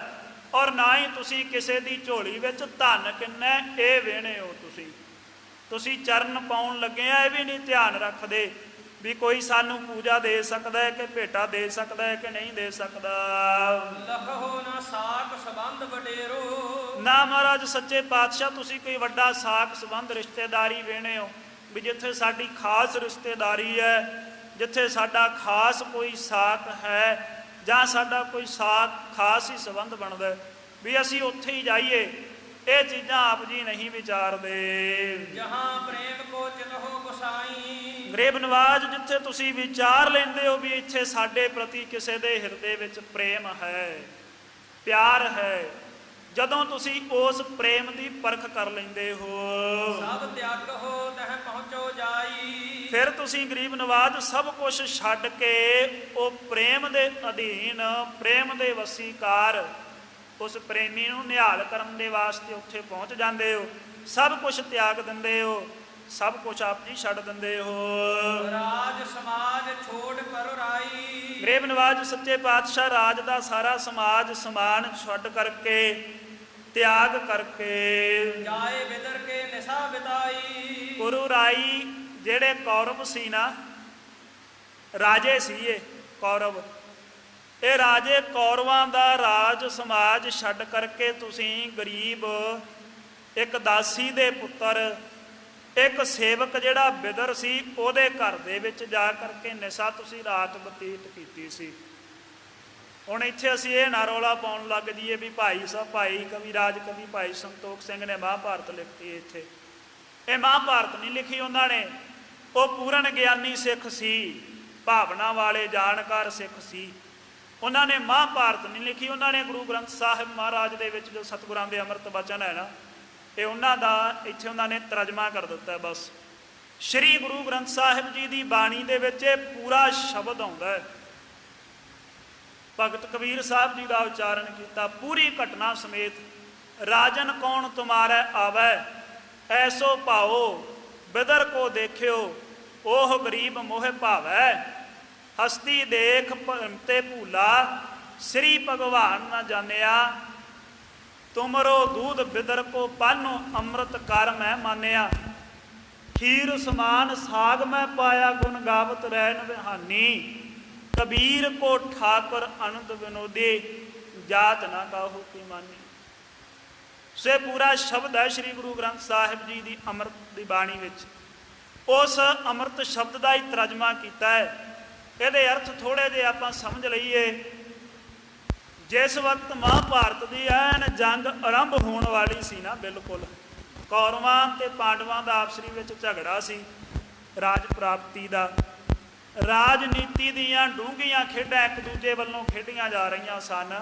ਔਰ ਨਾ ਹੀ ਤੁਸੀਂ ਕਿਸੇ ਦੀ ਝੋਲੀ ਵਿੱਚ ਧਨ ਕਿੰਨਾ ਇਹ ਵੇਣੇ ਹੋ। ਤੁਸੀਂ ਚਰਨ ਪਾਉਣ ਲੱਗੇ ਆ ਇਹ ਵੀ ਨਹੀਂ ਧਿਆਨ ਰੱਖਦੇ ਵੀ ਕੋਈ ਸਾਨੂੰ ਪੂਜਾ ਦੇ ਸਕਦਾ ਹੈ ਕਿ ਭੇਟਾ ਦੇ ਸਕਦਾ ਹੈ ਕਿ ਨਹੀਂ ਦੇ ਸਕਦਾ। ਲਖੋ ਨਾ ਸਾਕ ਸੰਬੰਧ ਵਡੇਰੋ, ਨਾ ਮਹਾਰਾਜ ਸੱਚੇ ਪਾਤਸ਼ਾਹ ਤੁਸੀਂ ਕੋਈ ਵੱਡਾ ਸਾਕ ਸੰਬੰਧ ਰਿਸ਼ਤੇਦਾਰੀ ਵੇਣੇ ਹੋ ਵੀ ਜਿੱਥੇ ਸਾਡੀ ਖਾਸ ਰਿਸ਼ਤੇਦਾਰੀ ਹੈ, ਜਿੱਥੇ ਸਾਡਾ ਖਾਸ ਕੋਈ ਸਾਕ ਹੈ ਜਾਂ ਸਾਡਾ ਕੋਈ ਸਾਕ ਖਾਸ ਹੀ ਸੰਬੰਧ ਬਣਦਾ ਵੀ ਅਸੀਂ ਉੱਥੇ ਹੀ ਜਾਈਏ। ਇਹ ਚੀਜ਼ਾਂ ਆਪ ਜੀ ਨਹੀਂ ਵਿਚਾਰਦੇ। ਜਹਾਂ ਪ੍ਰੇਮ ਕੋ ਚਿਤਹੁ ਗੁਸਾਈ, ਗਰੀਬ ਨਵਾਜ ਜਿੱਥੇ ਤੁਸੀਂ ਵਿਚਾਰ ਲੈਂਦੇ ਹੋ ਵੀ ਇੱਥੇ ਸਾਡੇ ਪ੍ਰਤੀ ਕਿਸੇ ਦੇ ਹਿਰਦੇ ਵਿੱਚ ਪ੍ਰੇਮ ਹੈ, ਪਿਆਰ ਹੈ। ਜਦੋਂ ਤੁਸੀਂ ਉਸ ਪ੍ਰੇਮ ਦੀ ਪਰਖ ਕਰ ਲੈਂਦੇ ਹੋ, ਸਭ ਤਿਆਗ ਹੋ ਤਹ ਪਹੁੰਚੋ ਜਾਈ। ਫਿਰ ਤੁਸੀਂ ਗਰੀਬ ਨਵਾਜ ਸਭ ਕੁਝ ਛੱਡ ਕੇ ਉਹ ਪ੍ਰੇਮ ਦੇ ਅਧੀਨ, ਪ੍ਰੇਮ ਦੇ ਵਸੀਕਾਰ, ਉਸ ਪ੍ਰੇਮੀ ਨੂੰ ਨਿਹਾਲ ਕਰਨ ਦੇ ਵਾਸਤੇ ਉੱਥੇ ਪਹੁੰਚ ਜਾਂਦੇ ਹੋ। ਸਭ ਕੁਝ ਤਿਆਗ ਦਿੰਦੇ ਹੋ, ਸਭ ਕੁਝ ਆਪ ਜੀ ਛੱਡ ਦਿੰਦੇ ਹੋ। ਰਾਜ ਸਮਾਜ ਛੋੜ ਪਰ ਰਾਈ। ਗਰੀਬ ਨਵਾਜ ਸੱਚੇ ਪਾਤਸ਼ਾਹ ਰਾਜ ਦਾ ਸਾਰਾ ਸਮਾਜ ਸਮਾਨ ਛੱਡ ਕਰਕੇ, ਤਿਆਗ ਕਰਕੇ ਜਾਏ ਬਿਦਰ ਕੇ ਨਿਸ਼ਾ ਬਿਤਾਈ। ਗੁਰੂ ਰਾਈ ਜਿਹੜੇ ਕੌਰਵ ਸੀ ਨਾ, ਰਾਜੇ ਸੀ ਇਹ ਕੌਰਵ, ਇਹ ਰਾਜੇ ਕੌਰਵਾਂ ਦਾ ਰਾਜ ਸਮਾਜ ਛੱਡ ਕਰਕੇ ਤੁਸੀਂ ਗਰੀਬ, ਇੱਕ ਦਾਸੀ ਦੇ ਪੁੱਤਰ, ਇੱਕ ਸੇਵਕ ਜਿਹੜਾ ਬਿਦਰ ਸੀ, ਉਹਦੇ ਘਰ ਦੇ ਵਿੱਚ ਜਾ ਕਰਕੇ ਨਿਸ਼ਾ ਤੁਸੀਂ ਰਾਤ ਬਤੀਤ ਕੀਤੀ ਸੀ। ਹੁਣ ਇੱਥੇ ਅਸੀਂ ਇਹ ਨਾ ਰੌਲਾ ਪਾਉਣ ਲੱਗ ਜਾਈਏ ਵੀ ਭਾਈ ਸਾਹਿਬ, ਭਾਈ ਕਵੀ ਰਾਜ ਕਵੀ ਭਾਈ ਸੰਤੋਖ ਸਿੰਘ ਨੇ ਮਹਾਂਭਾਰਤ ਲਿਖਤੀ। ਇੱਥੇ ਇਹ ਮਹਾਂਭਾਰਤ ਨਹੀਂ ਲਿਖੀ ਉਹਨਾਂ ਨੇ, ਉਹ ਪੂਰਨ ਗਿਆਨੀ ਸਿੱਖ ਸੀ, ਭਾਵਨਾ ਵਾਲੇ ਜਾਣਕਾਰ ਸਿੱਖ ਸੀ। ਉਹਨਾਂ ਨੇ ਮਹਾਂਭਾਰਤ ਨਹੀਂ ਲਿਖੀ, ਉਹਨਾਂ ਨੇ ਗੁਰੂ ਗ੍ਰੰਥ ਸਾਹਿਬ ਮਹਾਰਾਜ ਦੇ ਵਿੱਚ ਜੋ ਸਤਿਗੁਰਾਂ ਦੇ ਅੰਮ੍ਰਿਤ ਬਚਨ ਹੈ ਨਾ, ਇਹ ਉਹਨਾਂ ਦਾ ਇੱਥੇ ਉਹਨਾਂ ਨੇ ਤਰਜਮਾ ਕਰ ਦਿੱਤਾ। ਬਸ ਸ਼੍ਰੀ ਗੁਰੂ ਗ੍ਰੰਥ ਸਾਹਿਬ ਜੀ ਦੀ ਬਾਣੀ ਦੇ ਵਿੱਚ ਇਹ ਪੂਰਾ ਸ਼ਬਦ ਆਉਂਦਾ ਹੈ। ਭਗਤ ਕਬੀਰ ਸਾਹਿਬ ਜੀ ਦਾ ਉਚਾਰਨ ਕੀਤਾ ਪੂਰੀ ਘਟਨਾ ਸਮੇਤ। ਰਾਜਨ ਕੌਣ ਤੁਮਾਰੈ ਆਵੈ, ਐਸੋ ਭਾਓ ਬਿਦਰ ਕੋ ਦੇਖਿਓ, ਉਹ ਗਰੀਬ ਮੋਹ ਭਾਵੈ। ਹਸਤੀ ਦੇਖ ਤੇ ਭੂਲਾ, ਸ੍ਰੀ ਭਗਵਾਨ ਨਾ ਜਾਣਿਆ। ਤੁਮਰੋ ਦੂਧ ਬਿਦਰ ਕੋ ਪਾਨੋ, ਅੰਮ੍ਰਿਤ ਕਰ ਮੈਂ ਮਾਨਿਆ। ਖੀਰ ਸਮਾਨ ਸਾਗ ਮੈਂ ਪਾਇਆ, ਗੁਣ ਗਾਵਤ ਰਹਿਣ ਵਿਹਾਨੀ। ਕਬੀਰ ਕੋ ਠਾਕੁਰ ਅਨੰਦ ਵਿਨੋਦੇ, ਜਾਤ ਨਾ ਕਾਹੂ ਕੀ ਮਾਨੀ। ਸੇ ਪੂਰਾ ਸ਼ਬਦ ਹੈ ਸ਼੍ਰੀ ਗੁਰੂ ਗ੍ਰੰਥ ਸਾਹਿਬ ਜੀ ਦੀ ਅੰਮ੍ਰਿਤ ਦੀ ਬਾਣੀ ਵਿੱਚ। ਉਸ ਅੰਮ੍ਰਿਤ ਸ਼ਬਦ ਦਾ ਹੀ ਤਰਜਮਾ ਕੀਤਾ ਹੈ। ਇਹਦੇ ਅਰਥ ਥੋੜੇ ਜਿਹੇ ਆਪਾਂ ਸਮਝ ਲਈਏ। ਜਿਸ ਵਕਤ ਮਹਾਂਭਾਰਤ ਦੀ ਐਨ ਜੰਗ ਆਰੰਭ ਹੋਣ ਵਾਲੀ ਸੀ ਨਾ, ਬਿਲਕੁਲ ਕੌਰਵਾਂ ਤੇ ਪਾਂਡਵਾਂ ਦਾ ਆਪਸਰੀ ਵਿੱਚ ਝਗੜਾ ਸੀ, ਰਾਜ ਪ੍ਰਾਪਤੀ ਦਾ। ਰਾਜਨੀਤੀ ਦੀਆਂ ਡੂੰਘੀਆਂ ਖੇਡਾਂ ਇੱਕ ਦੂਜੇ ਵੱਲੋਂ ਖੇਡੀਆਂ ਜਾ ਰਹੀਆਂ ਸਨ।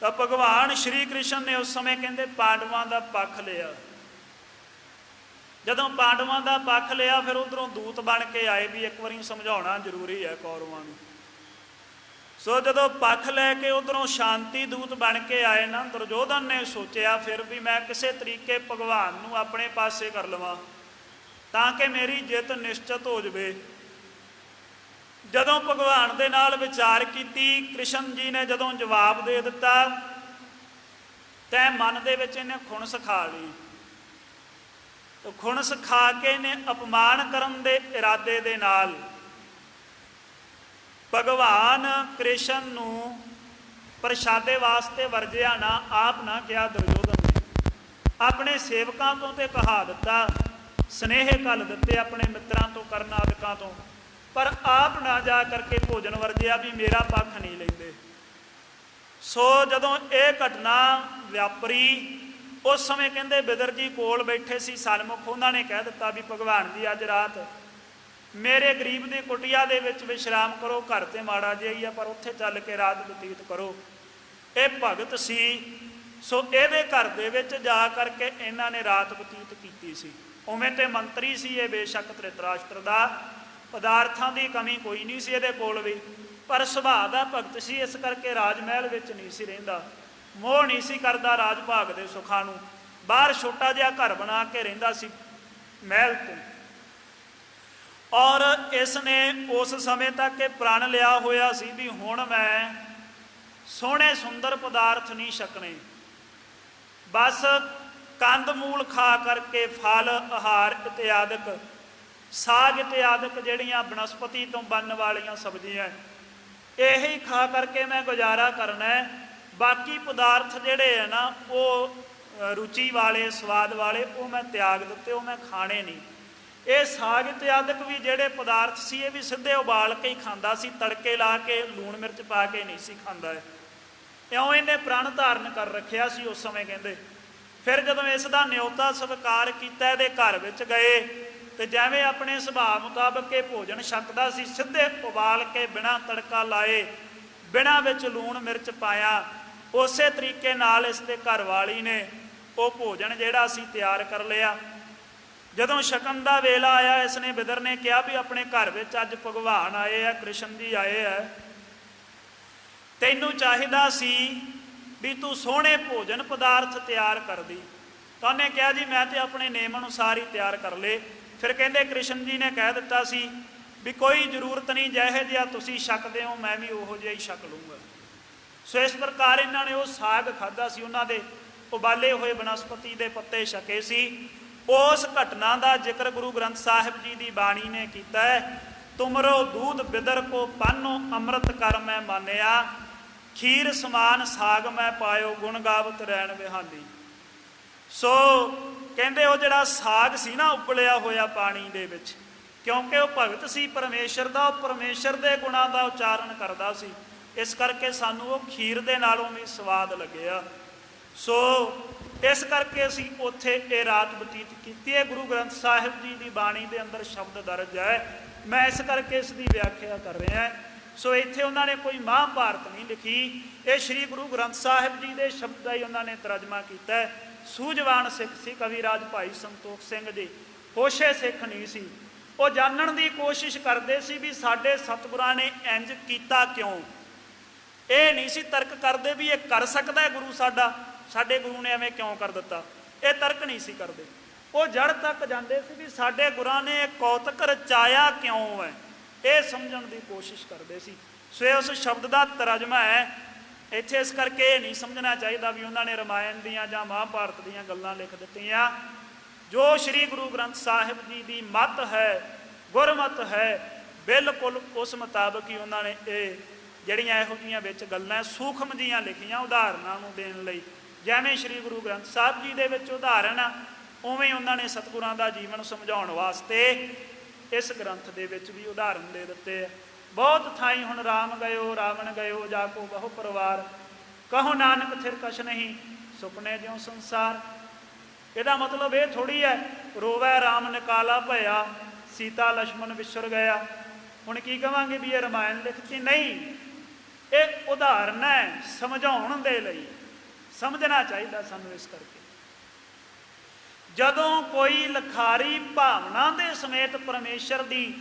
ਤਾਂ ਭਗਵਾਨ ਸ਼੍ਰੀ ਕ੍ਰਿਸ਼ਨ ਨੇ ਉਸ ਸਮੇਂ ਕਹਿੰਦੇ ਪਾਂਡਵਾਂ ਦਾ ਪੱਖ ਲਿਆ। ਜਦੋਂ ਪਾਂਡਵਾਂ ਦਾ ਪੱਖ ਲਿਆ, ਫਿਰ ਉਧਰੋਂ ਦੂਤ ਬਣ ਕੇ ਆਏ ਵੀ ਇੱਕ ਵਾਰੀ ਸਮਝਾਉਣਾ ਜ਼ਰੂਰੀ ਹੈ ਕੌਰਵਾਂ ਨੂੰ। ਸੋ ਜਦੋਂ ਪੱਖ ਲੈ ਕੇ ਉਧਰੋਂ ਸ਼ਾਂਤੀ ਦੂਤ ਬਣ ਕੇ ਆਏ ਨਾ, ਦੁਰਯੋਧਨ ਨੇ ਸੋਚਿਆ ਫਿਰ ਵੀ ਮੈਂ ਕਿਸੇ ਤਰੀਕੇ ਭਗਵਾਨ ਨੂੰ ਆਪਣੇ ਪਾਸੇ ਕਰ ਲਵਾਂ ਤਾਂ ਕਿ ਮੇਰੀ ਜਿੱਤ ਨਿਸ਼ਚਿਤ ਹੋ ਜਾਵੇ। ਜਦੋਂ ਭਗਵਾਨ ਦੇ ਨਾਲ ਵਿਚਾਰ ਕੀਤੀ, ਕ੍ਰਿਸ਼ਨ ਜੀ ਨੇ ਜਦੋਂ ਜਵਾਬ ਦੇ ਦਿੱਤਾ, ਤੈਂ ਮਨ ਦੇ ਵਿੱਚ ਇਹਨੇ ਖੁਣਸ ਖਾ ਲਈ। ਖੁਣਸ ਖਾ ਕੇ ਇਹਨੇ ਅਪਮਾਨ ਕਰਨ ਦੇ ਇਰਾਦੇ ਦੇ ਨਾਲ ਭਗਵਾਨ ਕ੍ਰਿਸ਼ਨ ਨੂੰ ਪ੍ਰਸ਼ਾਦੇ ਵਾਸਤੇ ਵਰਜਿਆ ਨਾ, ਆਪ ਨਾ ਕਿਹਾ ਦੁਰਯੋਧਨ ਨੇ। ਆਪਣੇ ਸੇਵਕਾਂ ਤੋਂ ਤੇ ਕਹਾ ਦਿੱਤਾ, ਸਨੇਹ ਘੱਲ ਦਿੱਤੇ ਆਪਣੇ ਮਿੱਤਰਾਂ ਤੋਂ, ਕਰਨ ਆਦਿਕਾਂ ਤੋਂ, ਪਰ ਆਪ ਨਾ ਜਾ ਕਰਕੇ ਭੋਜਨ ਵਰਜਿਆ ਵੀ ਮੇਰਾ ਪੱਖ ਨਹੀਂ ਲੈਂਦੇ। ਸੋ ਜਦੋਂ ਇਹ ਘਟਨਾ ਵਾਪਰੀ, ਉਸ ਸਮੇਂ ਕਹਿੰਦੇ ਬਿਦਰ ਜੀ ਕੋਲ ਬੈਠੇ ਸੀ ਸਨਮੁਖ। ਉਹਨਾਂ ਨੇ ਕਹਿ ਦਿੱਤਾ ਵੀ ਭਗਵਾਨ ਜੀ ਅੱਜ ਰਾਤ ਮੇਰੇ ਗਰੀਬ ਦੀ ਕੁਟੀਆ ਦੇ ਵਿੱਚ ਵਿਸ਼ਰਾਮ ਕਰੋ। ਘਰ ਤੇ ਮਾੜਾ ਜਿਹਾ ਹੀ ਆ, ਪਰ ਉੱਥੇ ਚੱਲ ਕੇ ਰਾਤ ਬਤੀਤ ਕਰੋ। ਇਹ ਭਗਤ ਸੀ, ਸੋ ਇਹਦੇ ਘਰ ਦੇ ਵਿੱਚ ਜਾ ਕਰਕੇ ਇਹਨਾਂ ਨੇ ਰਾਤ ਬਤੀਤ ਕੀਤੀ ਸੀ। ਉਵੇਂ ਤੇ ਮੰਤਰੀ ਸੀ ਇਹ ਬੇਸ਼ੱਕ ਧ੍ਰਿਤਰਾਸ਼ਟਰ ਦਾ, ਪਦਾਰਥਾਂ ਦੀ ਕਮੀ ਕੋਈ ਨਹੀਂ ਸੀ ਇਹਦੇ ਕੋਲ ਵੀ, ਪਰ ਸੁਭਾਅ ਦਾ ਭਗਤ ਸੀ, ਇਸ ਕਰਕੇ ਰਾਜ ਮਹਿਲ ਵਿੱਚ ਨਹੀਂ ਸੀ ਰਹਿੰਦਾ, ਮੋਹ ਨਹੀਂ ਸੀ ਕਰਦਾ ਰਾਜ ਭਾਗ ਦੇ ਸੁੱਖਾਂ ਨੂੰ। ਬਾਹਰ ਛੋਟਾ ਜਿਹਾ ਘਰ ਬਣਾ ਕੇ ਰਹਿੰਦਾ ਸੀ ਮਹਿਲ ਤੋਂ। ਔਰ ਇਸ ਨੇ ਉਸ ਸਮੇਂ ਤੱਕ ਇਹ ਪ੍ਰਣ ਲਿਆ ਹੋਇਆ ਸੀ ਵੀ ਹੁਣ ਮੈਂ ਸੋਹਣੇ ਸੁੰਦਰ ਪਦਾਰਥ ਨਹੀਂ ਛਕਣੇ, ਬਸ ਕੰਦ ਮੂਲ ਖਾ ਕਰਕੇ, ਫਲ ਆਹਾਰ ਇਤਿਆਦਿਕ, ਸਾਗ ਇਤਿਆਦਿਕ ਜਿਹੜੀਆਂ ਬਨਸਪਤੀ ਤੋਂ ਬਣਨ ਵਾਲੀਆਂ ਸਬਜ਼ੀਆਂ, ਇਹੀ ਖਾ ਕਰਕੇ ਮੈਂ ਗੁਜ਼ਾਰਾ ਕਰਨਾ ਹੈ। ਬਾਕੀ ਪਦਾਰਥ ਜਿਹੜੇ ਹੈ ਨਾ, ਉਹ ਰੁਚੀ ਵਾਲੇ, ਸਵਾਦ ਵਾਲੇ, ਉਹ ਮੈਂ ਤਿਆਗ ਦਿੱਤੇ, ਉਹ ਮੈਂ ਖਾਣੇ ਨਹੀਂ। ਇਹ ਸਾਗ ਇਤਿਆਦਿਕ ਵੀ ਜਿਹੜੇ ਪਦਾਰਥ ਸੀ, ਇਹ ਵੀ ਸਿੱਧੇ ਉਬਾਲ ਕੇ ਹੀ ਖਾਂਦਾ ਸੀ, ਤੜਕੇ ਲਾ ਕੇ ਲੂਣ ਮਿਰਚ ਪਾ ਕੇ ਨਹੀਂ ਸੀ ਖਾਂਦਾ। ਇਉਂ ਇਹਨੇ ਪ੍ਰਣ ਧਾਰਨ ਕਰ ਰੱਖਿਆ ਸੀ ਉਸ ਸਮੇਂ ਕਹਿੰਦੇ। ਫਿਰ ਜਦੋਂ ਇਸ ਦਾ ਨਿਉਤਾ ਸਤਿਕਾਰ ਕੀਤਾ, ਇਹਦੇ ਘਰ ਵਿੱਚ ਗਏ ਤੇ ਜਿਵੇਂ ਆਪਣੇ ਸੁਭਾਅ ਮੁਤਾਬਕ ਇਹ ਭੋਜਨ ਛਕਦਾ ਸੀ, ਸਿੱਧੇ ਉਬਾਲ ਕੇ ਬਿਨਾਂ ਤੜਕਾ ਲਾਏ, ਬਿਨਾਂ ਵਿੱਚ ਲੂਣ ਮਿਰਚ ਪਾਇਆ, ਉਸੇ ਤਰੀਕੇ ਨਾਲ ਇਸ ਦੇ ਘਰ ਵਾਲੀ ਨੇ ਉਹ ਭੋਜਨ ਜਿਹੜਾ ਸੀ ਤਿਆਰ ਕਰ ਲਿਆ। ਜਦੋਂ ਛਕਣ ਦਾ ਵੇਲਾ ਆਇਆ, ਇਸ ਨੇ ਬਿਦਰ ਨੇ ਕਿਹਾ ਵੀ ਆਪਣੇ ਘਰ ਵਿੱਚ ਅੱਜ ਭਗਵਾਨ ਆਏ ਆ, ਕ੍ਰਿਸ਼ਨ ਜੀ ਆਏ ਆ, ਤੈਨੂੰ ਚਾਹੀਦਾ ਸੀ ਵੀ ਤੂੰ ਸੋਹਣੇ ਭੋਜਨ ਪਦਾਰਥ ਤਿਆਰ ਕਰਦੀ। ਤਾਂ ਉਹਨੇ ਕਿਹਾ ਜੀ ਮੈਂ ਤੇ ਆਪਣੇ ਨੇਮ ਅਨੁਸਾਰ ਹੀ ਤਿਆਰ ਕਰ ਲਏ। ਫਿਰ ਕਹਿੰਦੇ ਕ੍ਰਿਸ਼ਨ ਜੀ ਨੇ ਕਹਿ ਦਿੱਤਾ ਸੀ ਵੀ ਕੋਈ ਜ਼ਰੂਰਤ ਨਹੀਂ, ਜਿਹੇ ਜਿਹਾ ਤੁਸੀਂ ਛਕਦੇ ਹੋ ਮੈਂ ਵੀ ਉਹੋ ਜਿਹਾ ਹੀ ਛਕ ਲੂੰਗਾ। ਸੋ ਇਸ ਪ੍ਰਕਾਰ ਇਹਨਾਂ ਨੇ ਉਹ ਸਾਗ ਖਾਧਾ ਸੀ, ਉਹਨਾਂ ਦੇ ਉਬਾਲੇ ਹੋਏ ਬਨਸਪਤੀ ਦੇ ਪੱਤੇ ਛਕੇ ਸੀ। ਉਸ ਘਟਨਾ ਦਾ ਜ਼ਿਕਰ ਗੁਰੂ ਗ੍ਰੰਥ ਸਾਹਿਬ ਜੀ ਦੀ ਬਾਣੀ ਨੇ ਕੀਤਾ ਹੈ। ਤੁਮਰੋ ਦੂਧ ਬਿਦਰ ਕੋ ਪਾਨੋ ਅੰਮ੍ਰਿਤ ਕਰ ਮੈਂ ਮਾਨਿਆ, ਖੀਰ ਸਮਾਨ ਸਾਗ ਮੈਂ ਪਾਇਓ ਗੁਣ ਗਾਵਤ ਰੈਣ ਵਿਹਾਨੀ। ਸੋ ਕਹਿੰਦੇ ਉਹ ਜਿਹੜਾ ਸਾਗ ਸੀ ਨਾ ਉਬਲਿਆ ਹੋਇਆ ਪਾਣੀ ਦੇ ਵਿੱਚ, ਕਿਉਂਕਿ ਉਹ ਭਗਤ ਸੀ ਪਰਮੇਸ਼ਰ ਦਾ, ਉਹ ਪਰਮੇਸ਼ਰ ਦੇ ਗੁਣਾਂ ਦਾ ਉਚਾਰਨ ਕਰਦਾ ਸੀ, ਇਸ ਕਰਕੇ ਸਾਨੂੰ ਉਹ ਖੀਰ ਦੇ ਨਾਲੋਂ ਵੀ ਸਵਾਦ ਲੱਗਿਆ। ਸੋ ਇਸ ਕਰਕੇ ਅਸੀਂ ਉੱਥੇ ਇਹ ਰਾਤ ਬਤੀਤ ਕੀਤੀ ਹੈ। ਗੁਰੂ ਗ੍ਰੰਥ ਸਾਹਿਬ ਜੀ ਦੀ ਬਾਣੀ ਦੇ ਅੰਦਰ ਸ਼ਬਦ ਦਰਜ ਹੈ, ਮੈਂ ਇਸ ਕਰਕੇ ਇਸ ਦੀ ਵਿਆਖਿਆ ਕਰ ਰਿਹਾ। ਸੋ ਇੱਥੇ ਉਹਨਾਂ ਨੇ ਕੋਈ ਮਹਾਂਭਾਰਤ ਨਹੀਂ ਲਿਖੀ, ਇਹ ਸ਼੍ਰੀ ਗੁਰੂ ਗ੍ਰੰਥ ਸਾਹਿਬ ਜੀ ਦੇ ਸ਼ਬਦਾਂ ਹੀ ਉਹਨਾਂ ਨੇ ਤਰਜਮਾ ਕੀਤਾ ਹੈ। ਸੂਝਵਾਨ ਸਿੱਖ ਸੀ ਕਵੀਰਾਜ ਭਾਈ ਸੰਤੋਖ ਸਿੰਘ ਜੀ, ਹੋਸ਼ੇ ਸਿੱਖ ਨਹੀਂ ਸੀ। ਉਹ ਜਾਣਨ ਦੀ ਕੋਸ਼ਿਸ਼ ਕਰਦੇ ਸੀ ਵੀ ਸਾਡੇ ਸਤਿਗੁਰਾਂ ਨੇ ਇੰਜ ਕੀਤਾ ਕਿਉਂ। ਇਹ ਨਹੀਂ ਸੀ ਤਰਕ ਕਰਦੇ ਵੀ ਇਹ ਕਰ ਸਕਦਾ ਹੈ ਗੁਰੂ ਸਾਡਾ, ਸਾਡੇ ਗੁਰੂ ਨੇ ਐਵੇਂ ਕਿਉਂ ਕਰ ਦਿੱਤਾ, ਇਹ ਤਰਕ ਨਹੀਂ ਸੀ ਕਰਦੇ। ਉਹ ਜੜ ਤੱਕ ਜਾਂਦੇ ਸੀ ਵੀ ਸਾਡੇ ਗੁਰਾਂ ਨੇ ਇਹ ਕੌਤਕ ਰਚਾਇਆ ਕਿਉਂ ਹੈ, ਇਹ ਸਮਝਣ ਦੀ ਕੋਸ਼ਿਸ਼ ਕਰਦੇ ਸੀ। ਸੋ ਇਹ ਉਸ ਸ਼ਬਦ ਦਾ ਤਰਜਮਾ ਹੈ। ਇੱਥੇ ਇਸ ਕਰਕੇ ਇਹ ਨਹੀਂ ਸਮਝਣਾ ਚਾਹੀਦਾ ਵੀ ਉਹਨਾਂ ਨੇ ਰਮਾਇਣ ਦੀਆਂ ਜਾਂ ਮਹਾਂਭਾਰਤ ਦੀਆਂ ਗੱਲਾਂ ਲਿਖ ਦਿੱਤੀਆਂ। ਜੋ ਸ਼੍ਰੀ ਗੁਰੂ ਗ੍ਰੰਥ ਸਾਹਿਬ ਜੀ ਦੀ ਮੱਤ ਹੈ, ਗੁਰਮਤ ਹੈ, ਬਿਲਕੁਲ ਉਸ ਮੁਤਾਬਕ ਹੀ ਉਹਨਾਂ ਨੇ ਇਹ ਜਿਹੜੀਆਂ ਇਹੋ ਜਿਹੀਆਂ ਵਿੱਚ ਗੱਲਾਂ ਸੂਖਮ ਜੀਆਂ ਲਿਖੀਆਂ ਉਦਾਹਰਨਾਂ ਨੂੰ ਦੇਣ ਲਈ। ਜਿਵੇਂ ਸ਼੍ਰੀ ਗੁਰੂ ਗ੍ਰੰਥ ਸਾਹਿਬ ਜੀ ਦੇ ਵਿੱਚ ਉਦਾਹਰਨ ਆ, ਉਵੇਂ ਉਹਨਾਂ ਨੇ ਸਤਿਗੁਰਾਂ ਦਾ ਜੀਵਨ ਸਮਝਾਉਣ ਵਾਸਤੇ ਇਸ ਗ੍ਰੰਥ ਦੇ ਵਿੱਚ ਵੀ ਉਦਾਹਰਨ ਦੇ ਦਿੱਤੇ ਆ। ਬਹੁਤ ਥਾਈਂ ਹੁਣ ਰਾਮ ਗਇਓ ਰਾਵਣ ਗਇਓ ਜਾ ਕੋ ਬਹੁ ਪਰਿਵਾਰ, ਕਹੋ ਨਾਨਕ ਥਿਰ ਕਛ ਨਹੀਂ ਸੁਪਨੇ ਜਿਉ ਸੰਸਾਰ। ਇਹਦਾ ਮਤਲਬ ਇਹ ਥੋੜ੍ਹੀ ਹੈ ਰੋਵੈ ਰਾਮ ਨਿਕਾਲਾ ਭਇਆ, ਸੀਤਾ ਲక్ష్మణ ਵਿਛੜ ਗਿਆ, ਹੁਣ ਕੀ ਕਵਾਂਗੇ ਵੀ ਇਹ ਰਮਾਇਣ ਲਿਖਤੀ। ਨਹੀਂ, ਇਹ ਉਦਾਹਰਨ ਹੈ ਸਮਝਾਉਣ ਦੇ ਲਈ, ਸਮਝਣਾ ਚਾਹੀਦਾ ਸਾਨੂੰ। ਇਸ ਕਰਕੇ ਜਦੋਂ ਕੋਈ ਲਿਖਾਰੀ ਭਾਵਨਾ ਦੇ ਸਮੇਤ ਪਰਮੇਸ਼ਰ ਦੀ,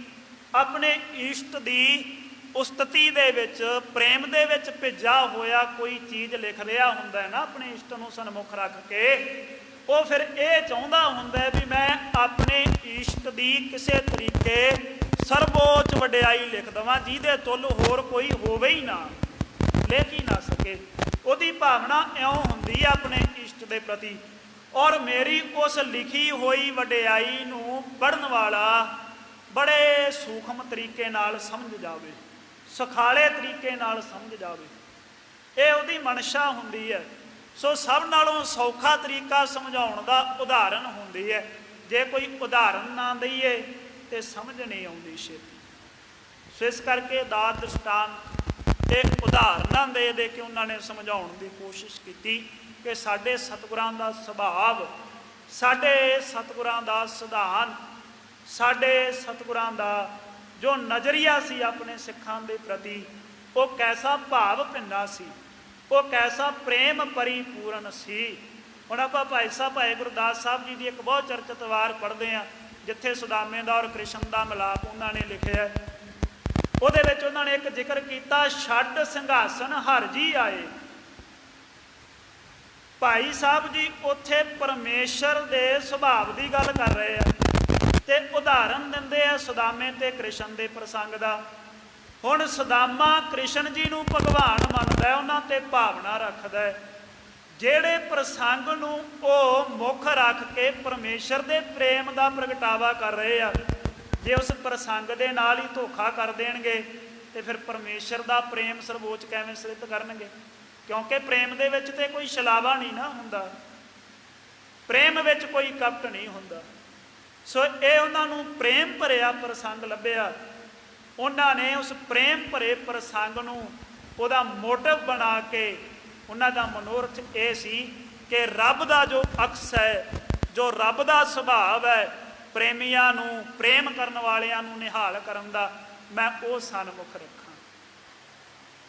ਆਪਣੇ ਇਸ਼ਟ ਦੀ ਉਸਤਤੀ ਦੇ ਵਿੱਚ, ਪ੍ਰੇਮ ਦੇ ਵਿੱਚ ਭਿੱਜਾ ਹੋਇਆ ਕੋਈ ਚੀਜ਼ ਲਿਖ ਰਿਹਾ ਹੁੰਦਾ ਹੈ ਨਾ, ਆਪਣੇ ਇਸ਼ਟ ਨੂੰ ਸਨਮੁਖ ਰੱਖ ਕੇ, ਉਹ ਫਿਰ ਇਹ ਚਾਹੁੰਦਾ ਹੁੰਦਾ ਹੈ ਵੀ ਮੈਂ ਆਪਣੇ ਇਸ਼ਟ ਦੀ ਕਿਸੇ ਤਰੀਕੇ ਸਰਵੋੱਚ ਵਡਿਆਈ ਲਿਖ ਦੇਵਾਂ, ਜਿਹਦੇ ਤੁੱਲ ਹੋਰ ਕੋਈ ਹੋਵੇ ਹੀ ਨਾ, ਲਿਖ ਹੀ ਨਾ ਸਕੇ। ਉਹਦੀ ਭਾਵਨਾ ਇਉਂ ਹੁੰਦੀ ਹੈ ਆਪਣੇ ਇਸ਼ਟ ਦੇ ਪ੍ਰਤੀ। ਔਰ ਮੇਰੀ ਉਸ ਲਿਖੀ ਹੋਈ ਵਡਿਆਈ ਨੂੰ ਪੜ੍ਹਨ ਵਾਲਾ ਬੜੇ ਸੂਖਮ ਤਰੀਕੇ ਨਾਲ ਸਮਝ ਜਾਵੇ, ਸੁਖਾਲੇ ਤਰੀਕੇ ਨਾਲ ਸਮਝ ਜਾਵੇ, ਇਹ ਉਹਦੀ ਮਨਸ਼ਾ ਹੁੰਦੀ ਹੈ। ਸੋ ਸਭ ਨਾਲੋਂ ਸੌਖਾ ਤਰੀਕਾ ਸਮਝਾਉਣ ਦਾ ਉਦਾਹਰਨ ਹੁੰਦੀ ਹੈ। ਜੇ ਕੋਈ ਉਦਾਹਰਨ ਨਾ ਦਈਏ ਤੇ ਸਮਝ ਨਹੀਂ ਆਉਂਦੀ ਛੇਤੀ। ਸੋ ਇਸ ਕਰਕੇ ਦਾਤ ਦ੍ਰਿਸ਼ਟਾਂਤ ਇਹ ਉਦਾਹਰਨਾਂ ਦੇ ਦੇ ਕੇ ਉਹਨਾਂ ਨੇ ਸਮਝਾਉਣ ਦੀ ਕੋਸ਼ਿਸ਼ ਕੀਤੀ ਕਿ ਸਾਡੇ ਸਤਿਗੁਰਾਂ ਦਾ ਸੁਭਾਵ, ਸਾਡੇ ਸਤਿਗੁਰਾਂ ਦਾ ਸਿਧਾਂਤ, ਸਾਡੇ ਸਤਿਗੁਰਾਂ ਦਾ ਜੋ ਨਜ਼ਰੀਆ ਸੀ ਆਪਣੇ ਸਿੱਖਾਂ ਦੇ ਪ੍ਰਤੀ, ਉਹ ਕੈਸਾ ਭਾਵ ਭਿੰਨਾ ਸੀ, ਉਹ ਕੈਸਾ ਪ੍ਰੇਮ ਪਰਿਪੂਰਨ ਸੀ। ਹੁਣ ਆਪਾਂ ਭਾਈ ਸਾਹਿਬ ਭਾਈ ਗੁਰਦਾਸ ਸਾਹਿਬ ਜੀ ਦੀ ਇੱਕ ਬਹੁਤ ਚਰਚਿਤ ਵਾਰ ਪੜ੍ਹਦੇ ਹਾਂ, ਜਿੱਥੇ ਸੁਦਾਮੇ ਦਾ ਔਰ ਕ੍ਰਿਸ਼ਨ ਦਾ ਮਿਲਾਪ ਉਹਨਾਂ ਨੇ ਲਿਖਿਆ। ਉਹਦੇ ਵਿੱਚ ਉਹਨਾਂ ਨੇ ਇੱਕ ਜ਼ਿਕਰ ਕੀਤਾ, ਛੱਡ ਸਿੰਘਾਸਨ ਹਰ ਜੀ ਆਏ। ਭਾਈ ਸਾਹਿਬ ਜੀ ਉੱਥੇ ਪਰਮੇਸ਼ਰ ਦੇ ਸੁਭਾਵ ਦੀ ਗੱਲ ਕਰ ਰਹੇ ਆ ਤੇ ਉਦਾਹਰਨ ਦਿੰਦੇ ਆ ਸੁਦਾਮੇ ਤੇ ਕ੍ਰਿਸ਼ਨ ਦੇ ਪ੍ਰਸੰਗ ਦਾ। ਹੁਣ ਸੁਦਾਮਾ ਕ੍ਰਿਸ਼ਨ ਜੀ ਨੂੰ ਭਗਵਾਨ ਮੰਨਦਾ, ਉਹਨਾਂ ਤੇ ਭਾਵਨਾ ਰੱਖਦਾ ਹੈ। ਜਿਹੜੇ ਪ੍ਰਸੰਗ ਨੂੰ ਉਹ ਮੁੱਖ ਰੱਖ ਕੇ ਪਰਮੇਸ਼ਰ ਦੇ ਪ੍ਰੇਮ ਦਾ ਪ੍ਰਗਟਾਵਾ ਕਰ ਰਹੇ ਆ, ਜੇ ਉਸ ਪ੍ਰਸੰਗ ਦੇ ਨਾਲ ਹੀ ਧੋਖਾ ਕਰ ਦੇਣਗੇ ਤੇ ਫਿਰ ਪਰਮੇਸ਼ਰ ਦਾ ਪ੍ਰੇਮ ਸਰਵੋੱਚ ਕਿਵੇਂ ਸਿੱਧ ਕਰਨਗੇ? ਕਿਉਂਕਿ ਪ੍ਰੇਮ ਦੇ ਵਿੱਚ ਤੇ ਕੋਈ ਛਲਾਵਾ ਨਹੀਂ ਨਾ ਹੁੰਦਾ, ਪ੍ਰੇਮ ਵਿੱਚ ਕੋਈ ਕਪਟ ਨਹੀਂ ਹੁੰਦਾ। ਸੋ ਇਹ ਉਹਨਾਂ ਨੂੰ ਪ੍ਰੇਮ ਭਰਿਆ ਪ੍ਰਸੰਗ ਲੱਭਿਆ। ਉਹਨਾਂ ਨੇ ਉਸ ਪ੍ਰੇਮ ਭਰੇ ਪ੍ਰਸੰਗ ਨੂੰ ਉਹਦਾ ਮੋਟਿਵ ਬਣਾ ਕੇ ਉਹਨਾਂ ਦਾ ਮਨੋਰਥ ਇਹ ਸੀ ਕਿ ਰੱਬ ਦਾ ਜੋ ਅਕਸ ਹੈ, ਜੋ ਰੱਬ ਦਾ ਸੁਭਾਵ ਹੈ, ਪ੍ਰੇਮੀਆਂ ਨੂੰ, ਪ੍ਰੇਮ ਕਰਨ ਵਾਲਿਆਂ ਨੂੰ ਨਿਹਾਲ ਕਰਨ ਦਾ, ਮੈਂ ਉਹ ਸਨਮੁਖ ਰੱਖਾਂ।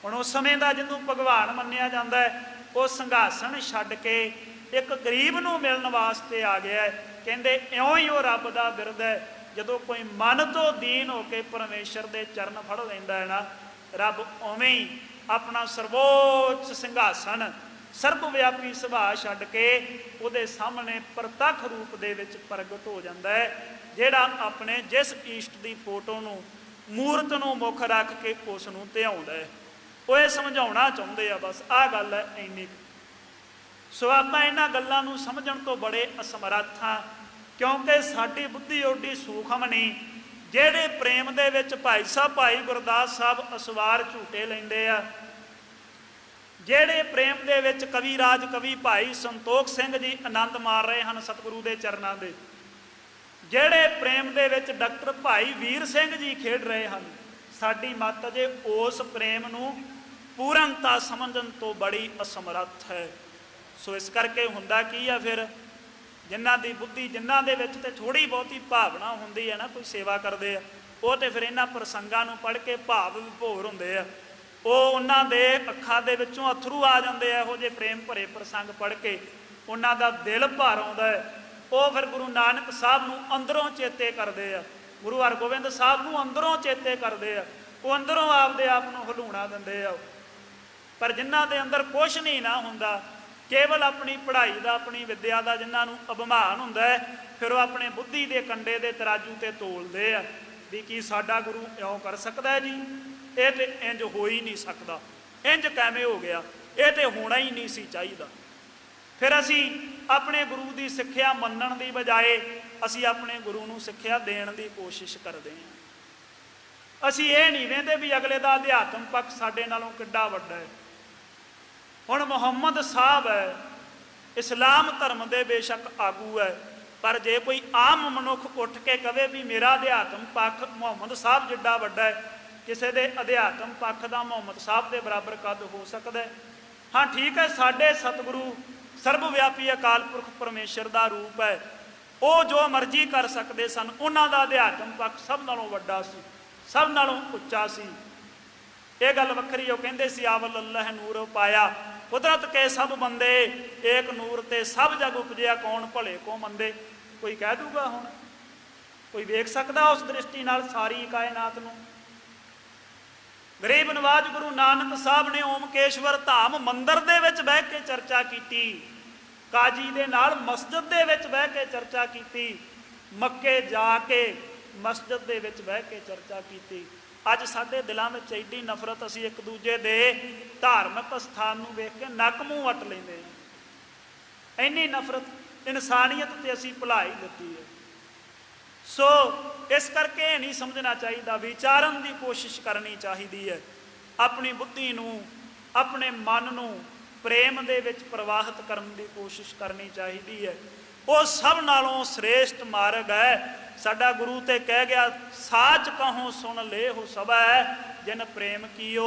ਹੁਣ ਉਸ ਸਮੇਂ ਦਾ ਜਿਹਨੂੰ ਭਗਵਾਨ ਮੰਨਿਆ ਜਾਂਦਾ ਹੈ, ਉਹ ਸੰਘਾਸਣ ਛੱਡ ਕੇ ਇੱਕ ਗਰੀਬ ਨੂੰ ਮਿਲਣ ਵਾਸਤੇ ਆ ਗਿਆ। ਕਹਿੰਦੇ ਇਉਂ ਹੀ ਉਹ ਰੱਬ ਦਾ ਬਿਰਦ ਹੈ। ਜਦੋਂ ਕੋਈ ਮਨ ਤੋਂ ਦੀਨ ਹੋ ਕੇ ਪਰਮੇਸ਼ਰ ਦੇ ਚਰਨ ਫੜ ਲੈਂਦਾ ਹੈ ਨਾ, ਰੱਬ ਉਵੇਂ ਹੀ ਆਪਣਾ ਸਰਵੋੱਚ ਸਿੰਘਾਸਣ ਸਰਬ ਵਿਆਪੀ ਸੁਭਾਅ ਛੱਡ ਕੇ ਉਹਦੇ ਸਾਹਮਣੇ ਪ੍ਰਤੱਖ ਰੂਪ ਦੇ ਵਿੱਚ ਪ੍ਰਗਟ ਹੋ ਜਾਂਦਾ ਹੈ। ਜਿਹੜਾ ਆਪਣੇ ਜਿਸ ਈਸ਼ਟ ਦੀ ਫੋਟੋ ਨੂੰ, ਮੂਰਤ ਨੂੰ ਮੁੱਖ ਰੱਖ ਕੇ ਉਸ ਨੂੰ ਧਿਆਉਂਦਾ ਹੈ। ਉਹ ਇਹ ਸਮਝਾਉਣਾ ਚਾਹੁੰਦੇ ਆ, ਬਸ ਆਹ ਗੱਲ ਹੈ ਇੰਨੀ। ਸੋ ਆਪਾਂ ਇਹਨਾਂ ਗੱਲਾਂ ਨੂੰ ਸਮਝਣ ਤੋਂ ਬੜੇ ਅਸਮਰੱਥ ਹਾਂ, ਕਿਉਂਕਿ ਸਾਡੀ ਬੁੱਧੀ ਓਡੀ ਸੂਖਮ ਨਹੀਂ। ਜਿਹੜੇ ਪ੍ਰੇਮ ਦੇ ਵਿੱਚ ਭਾਈ ਸਾਹਿਬ ਭਾਈ ਗੁਰਦਾਸ ਸਾਹਿਬ ਅਸਵਾਰ ਝੂਟੇ ਲੈਂਦੇ ਆ, ਜਿਹੜੇ ਪ੍ਰੇਮ ਦੇ ਵਿੱਚ ਕਵੀ ਰਾਜ ਕਵੀ ਭਾਈ ਸੰਤੋਖ ਸਿੰਘ ਜੀ ਆਨੰਦ ਮਾਰ ਰਹੇ ਹਨ ਸਤਿਗੁਰੂ ਦੇ ਚਰਨਾਂ ਦੇ, ਜਿਹੜੇ ਪ੍ਰੇਮ ਦੇ ਵਿੱਚ ਡਾਕਟਰ ਭਾਈ ਵੀਰ ਸਿੰਘ ਜੀ ਖੇਡ ਰਹੇ ਹਨ, ਸਾਡੀ ਮੱਤ ਜੇ ਉਸ ਪ੍ਰੇਮ ਨੂੰ ਪੂਰਨਤਾ ਸਮਝਣ ਤੋਂ ਬੜੀ ਅਸਮਰੱਥ ਹੈ। ਸੋ ਇਸ ਕਰਕੇ ਹੁੰਦਾ ਕੀ ਆ, ਫਿਰ ਜਿਨ੍ਹਾਂ ਦੀ ਬੁੱਧੀ, ਜਿਨ੍ਹਾਂ ਦੇ ਵਿੱਚ ਤੇ ਥੋੜ੍ਹੀ ਬਹੁਤੀ ਭਾਵਨਾ ਹੁੰਦੀ ਹੈ ਨਾ, ਕੋਈ ਸੇਵਾ ਕਰਦੇ ਆ, ਉਹ ਤੇ ਫਿਰ ਇਹਨਾਂ ਪ੍ਰਸੰਗਾਂ ਨੂੰ ਪੜ੍ਹ ਕੇ ਭਾਵ ਵਿਭੋਰ ਹੁੰਦੇ ਆ। ਉਹ ਉਹਨਾਂ ਦੇ ਅੱਖਾਂ ਦੇ ਵਿੱਚੋਂ ਅਥਰੂ ਆ ਜਾਂਦੇ ਆ। ਇਹੋ ਜਿਹੇ ਪ੍ਰੇਮ ਭਰੇ ਪ੍ਰਸੰਗ ਪੜ੍ਹ ਕੇ ਉਹਨਾਂ ਦਾ ਦਿਲ ਭਰ ਆਉਂਦਾ ਹੈ। ਉਹ ਫਿਰ ਗੁਰੂ ਨਾਨਕ ਸਾਹਿਬ ਨੂੰ ਅੰਦਰੋਂ ਚੇਤੇ ਕਰਦੇ ਆ, ਗੁਰੂ ਹਰਗੋਬਿੰਦ ਸਾਹਿਬ ਨੂੰ ਅੰਦਰੋਂ ਚੇਤੇ ਕਰਦੇ ਆ। ਉਹ ਅੰਦਰੋਂ ਆਪਦੇ ਆਪ ਨੂੰ ਹਲੂਣਾ ਦਿੰਦੇ ਆ। ਪਰ ਜਿਨ੍ਹਾਂ ਦੇ ਅੰਦਰ ਕੁਛ ਨਹੀਂ ਨਾ ਹੁੰਦਾ, ਕੇਵਲ ਆਪਣੀ ਪੜ੍ਹਾਈ ਦਾ, ਆਪਣੀ ਵਿੱਦਿਆ ਦਾ ਜਿਨ੍ਹਾਂ ਨੂੰ ਅਭਿਮਾਨ ਹੁੰਦਾ ਹੈ, ਫਿਰ ਉਹ ਆਪਣੇ ਬੁੱਧੀ ਦੇ ਕੰਡੇ ਦੇ ਤਰਾਜੂ ਤੇ ਤੋਲਦੇ ਆ ਵੀ ਕੀ ਸਾਡਾ ਗੁਰੂ ਇਉਂ ਕਰ ਸਕਦਾ ਹੈ ਜੀ? ਇਹ ਤੇ ਇੰਜ ਹੋ ਹੀ ਨਹੀਂ ਸਕਦਾ, ਇੰਜ ਕਿਵੇਂ ਹੋ ਗਿਆ? ਇਹ ਤੇ ਹੋਣਾ ਹੀ ਨਹੀਂ ਸੀ ਚਾਹੀਦਾ। ਫਿਰ ਅਸੀਂ ਆਪਣੇ ਗੁਰੂ ਦੀ ਸਿੱਖਿਆ ਮੰਨਣ ਦੀ ਬਜਾਏ ਅਸੀਂ ਆਪਣੇ ਗੁਰੂ ਨੂੰ ਸਿੱਖਿਆ ਦੇਣ ਦੀ ਕੋਸ਼ਿਸ਼ ਕਰਦੇ ਹਾਂ। ਅਸੀਂ ਇਹ ਨਹੀਂ ਵੇਂਦੇ ਵੀ ਅਗਲੇ ਦਾ ਅਧਿਆਤਮ ਪੱਖ ਸਾਡੇ ਨਾਲੋਂ ਕਿੱਡਾ ਵੱਡਾ ਹੈ। ਹੁਣ ਮੁਹੰਮਦ ਸਾਹਿਬ ਹੈ, ਇਸਲਾਮ ਧਰਮ ਦੇ ਬੇਸ਼ੱਕ ਆਗੂ ਹੈ, ਪਰ ਜੇ ਕੋਈ ਆਮ ਮਨੁੱਖ ਉੱਠ ਕੇ ਕਵੇ ਵੀ ਮੇਰਾ ਅਧਿਆਤਮ ਪੱਖ ਮੁਹੰਮਦ ਸਾਹਿਬ ਜਿੱਡਾ ਵੱਡਾ ਹੈ, ਕਿਸੇ ਦੇ ਅਧਿਆਤਮ ਪੱਖ ਦਾ ਮੁਹੰਮਦ ਸਾਹਿਬ ਦੇ ਬਰਾਬਰ ਕੱਦ ਹੋ ਸਕਦਾ ਹੈ? ਹਾਂ ਠੀਕ ਹੈ, ਸਾਡੇ ਸਤਿਗੁਰੂ ਸਰਬ ਵਿਆਪੀ ਅਕਾਲ ਪੁਰਖ ਪਰਮੇਸ਼ਰ ਦਾ ਰੂਪ ਹੈ, ਉਹ ਜੋ ਮਰਜ਼ੀ ਕਰ ਸਕਦੇ ਸਨ। ਉਹਨਾਂ ਦਾ ਅਧਿਆਤਮ ਪੱਖ ਸਭ ਨਾਲੋਂ ਵੱਡਾ ਸੀ, ਸਭ ਨਾਲੋਂ ਉੱਚਾ ਸੀ। ਇਹ ਗੱਲ ਵੱਖਰੀ। ਉਹ ਕਹਿੰਦੇ ਸੀ ਆਵਲ ਅੱਲਾਹ ਨੂਰ ਪਾਇਆ, ਕੁਦਰਤ ਕੇ ਸਭ ਬੰਦੇ, ਏਕ ਨੂਰ ਤੇ ਸਭ ਜਗ ਉਪਜਿਆ, ਕੌਣ ਭਲੇ ਕੋ ਮੰਦੇ। ਕੋਈ ਕਹਿ ਦੂਗਾ? ਹੁਣ ਕੋਈ ਵੇਖ ਸਕਦਾ ਉਸ ਦ੍ਰਿਸ਼ਟੀ ਨਾਲ ਸਾਰੀ ਕਾਇਨਾਤ ਨੂੰ? ਗਰੀਬ ਨਵਾਜ ਗੁਰੂ ਨਾਨਕ ਸਾਹਿਬ ਨੇ ਓਮਕੇਸ਼ਵਰ ਧਾਮ ਮੰਦਰ ਦੇ ਵਿੱਚ ਬਹਿ ਕੇ ਚਰਚਾ ਕੀਤੀ, ਕਾਜੀ ਦੇ ਨਾਲ ਮਸਜਿਦ ਦੇ ਵਿੱਚ ਬਹਿ ਕੇ ਚਰਚਾ ਕੀਤੀ, ਮੱਕੇ ਜਾ ਕੇ ਮਸਜਿਦ ਦੇ ਵਿੱਚ ਬਹਿ ਕੇ ਚਰਚਾ ਕੀਤੀ। ਅੱਜ ਸਾਡੇ ਦਿਲਾਂ ਵਿੱਚ ਐਡੀ ਨਫ਼ਰਤ, ਅਸੀਂ ਇੱਕ ਦੂਜੇ ਦੇ ਧਾਰਮਿਕ ਸਥਾਨ ਨੂੰ ਵੇਖ ਕੇ ਨੱਕ ਮੂੰਹ ਵੱਟ ਲੈਂਦੇ ਹਾਂ। ਇੰਨੀ ਨਫ਼ਰਤ ਇਨਸਾਨੀਅਤ ਤੇ ਅਸੀਂ ਭੁਲਾਈ ਦਿੱਤੀ ਹੈ। ਸੋ ਇਸ ਕਰਕੇ ਇਹ ਨਹੀਂ ਸਮਝਣਾ ਚਾਹੀਦਾ, ਵਿਚਾਰਨ ਦੀ ਕੋਸ਼ਿਸ਼ ਕਰਨੀ ਚਾਹੀਦੀ ਹੈ। ਆਪਣੀ ਬੁੱਧੀ ਨੂੰ, ਆਪਣੇ ਮਨ ਨੂੰ ਪ੍ਰੇਮ ਦੇ ਵਿੱਚ ਪ੍ਰਵਾਹਿਤ ਕਰਨ ਦੀ ਕੋਸ਼ਿਸ਼ ਕਰਨੀ ਚਾਹੀਦੀ ਹੈ। ਉਹ ਸਭ ਨਾਲੋਂ ਸ੍ਰੇਸ਼ਟ ਮਾਰਗ ਹੈ। ਸਾਡਾ ਗੁਰੂ ਤੇ ਕਹਿ ਗਿਆ, ਸਾਚ ਕਹੋ ਸੁਣ ਲੈ ਹੋ ਸਭੈ, ਜਿਨ ਪ੍ਰੇਮ ਕੀਓ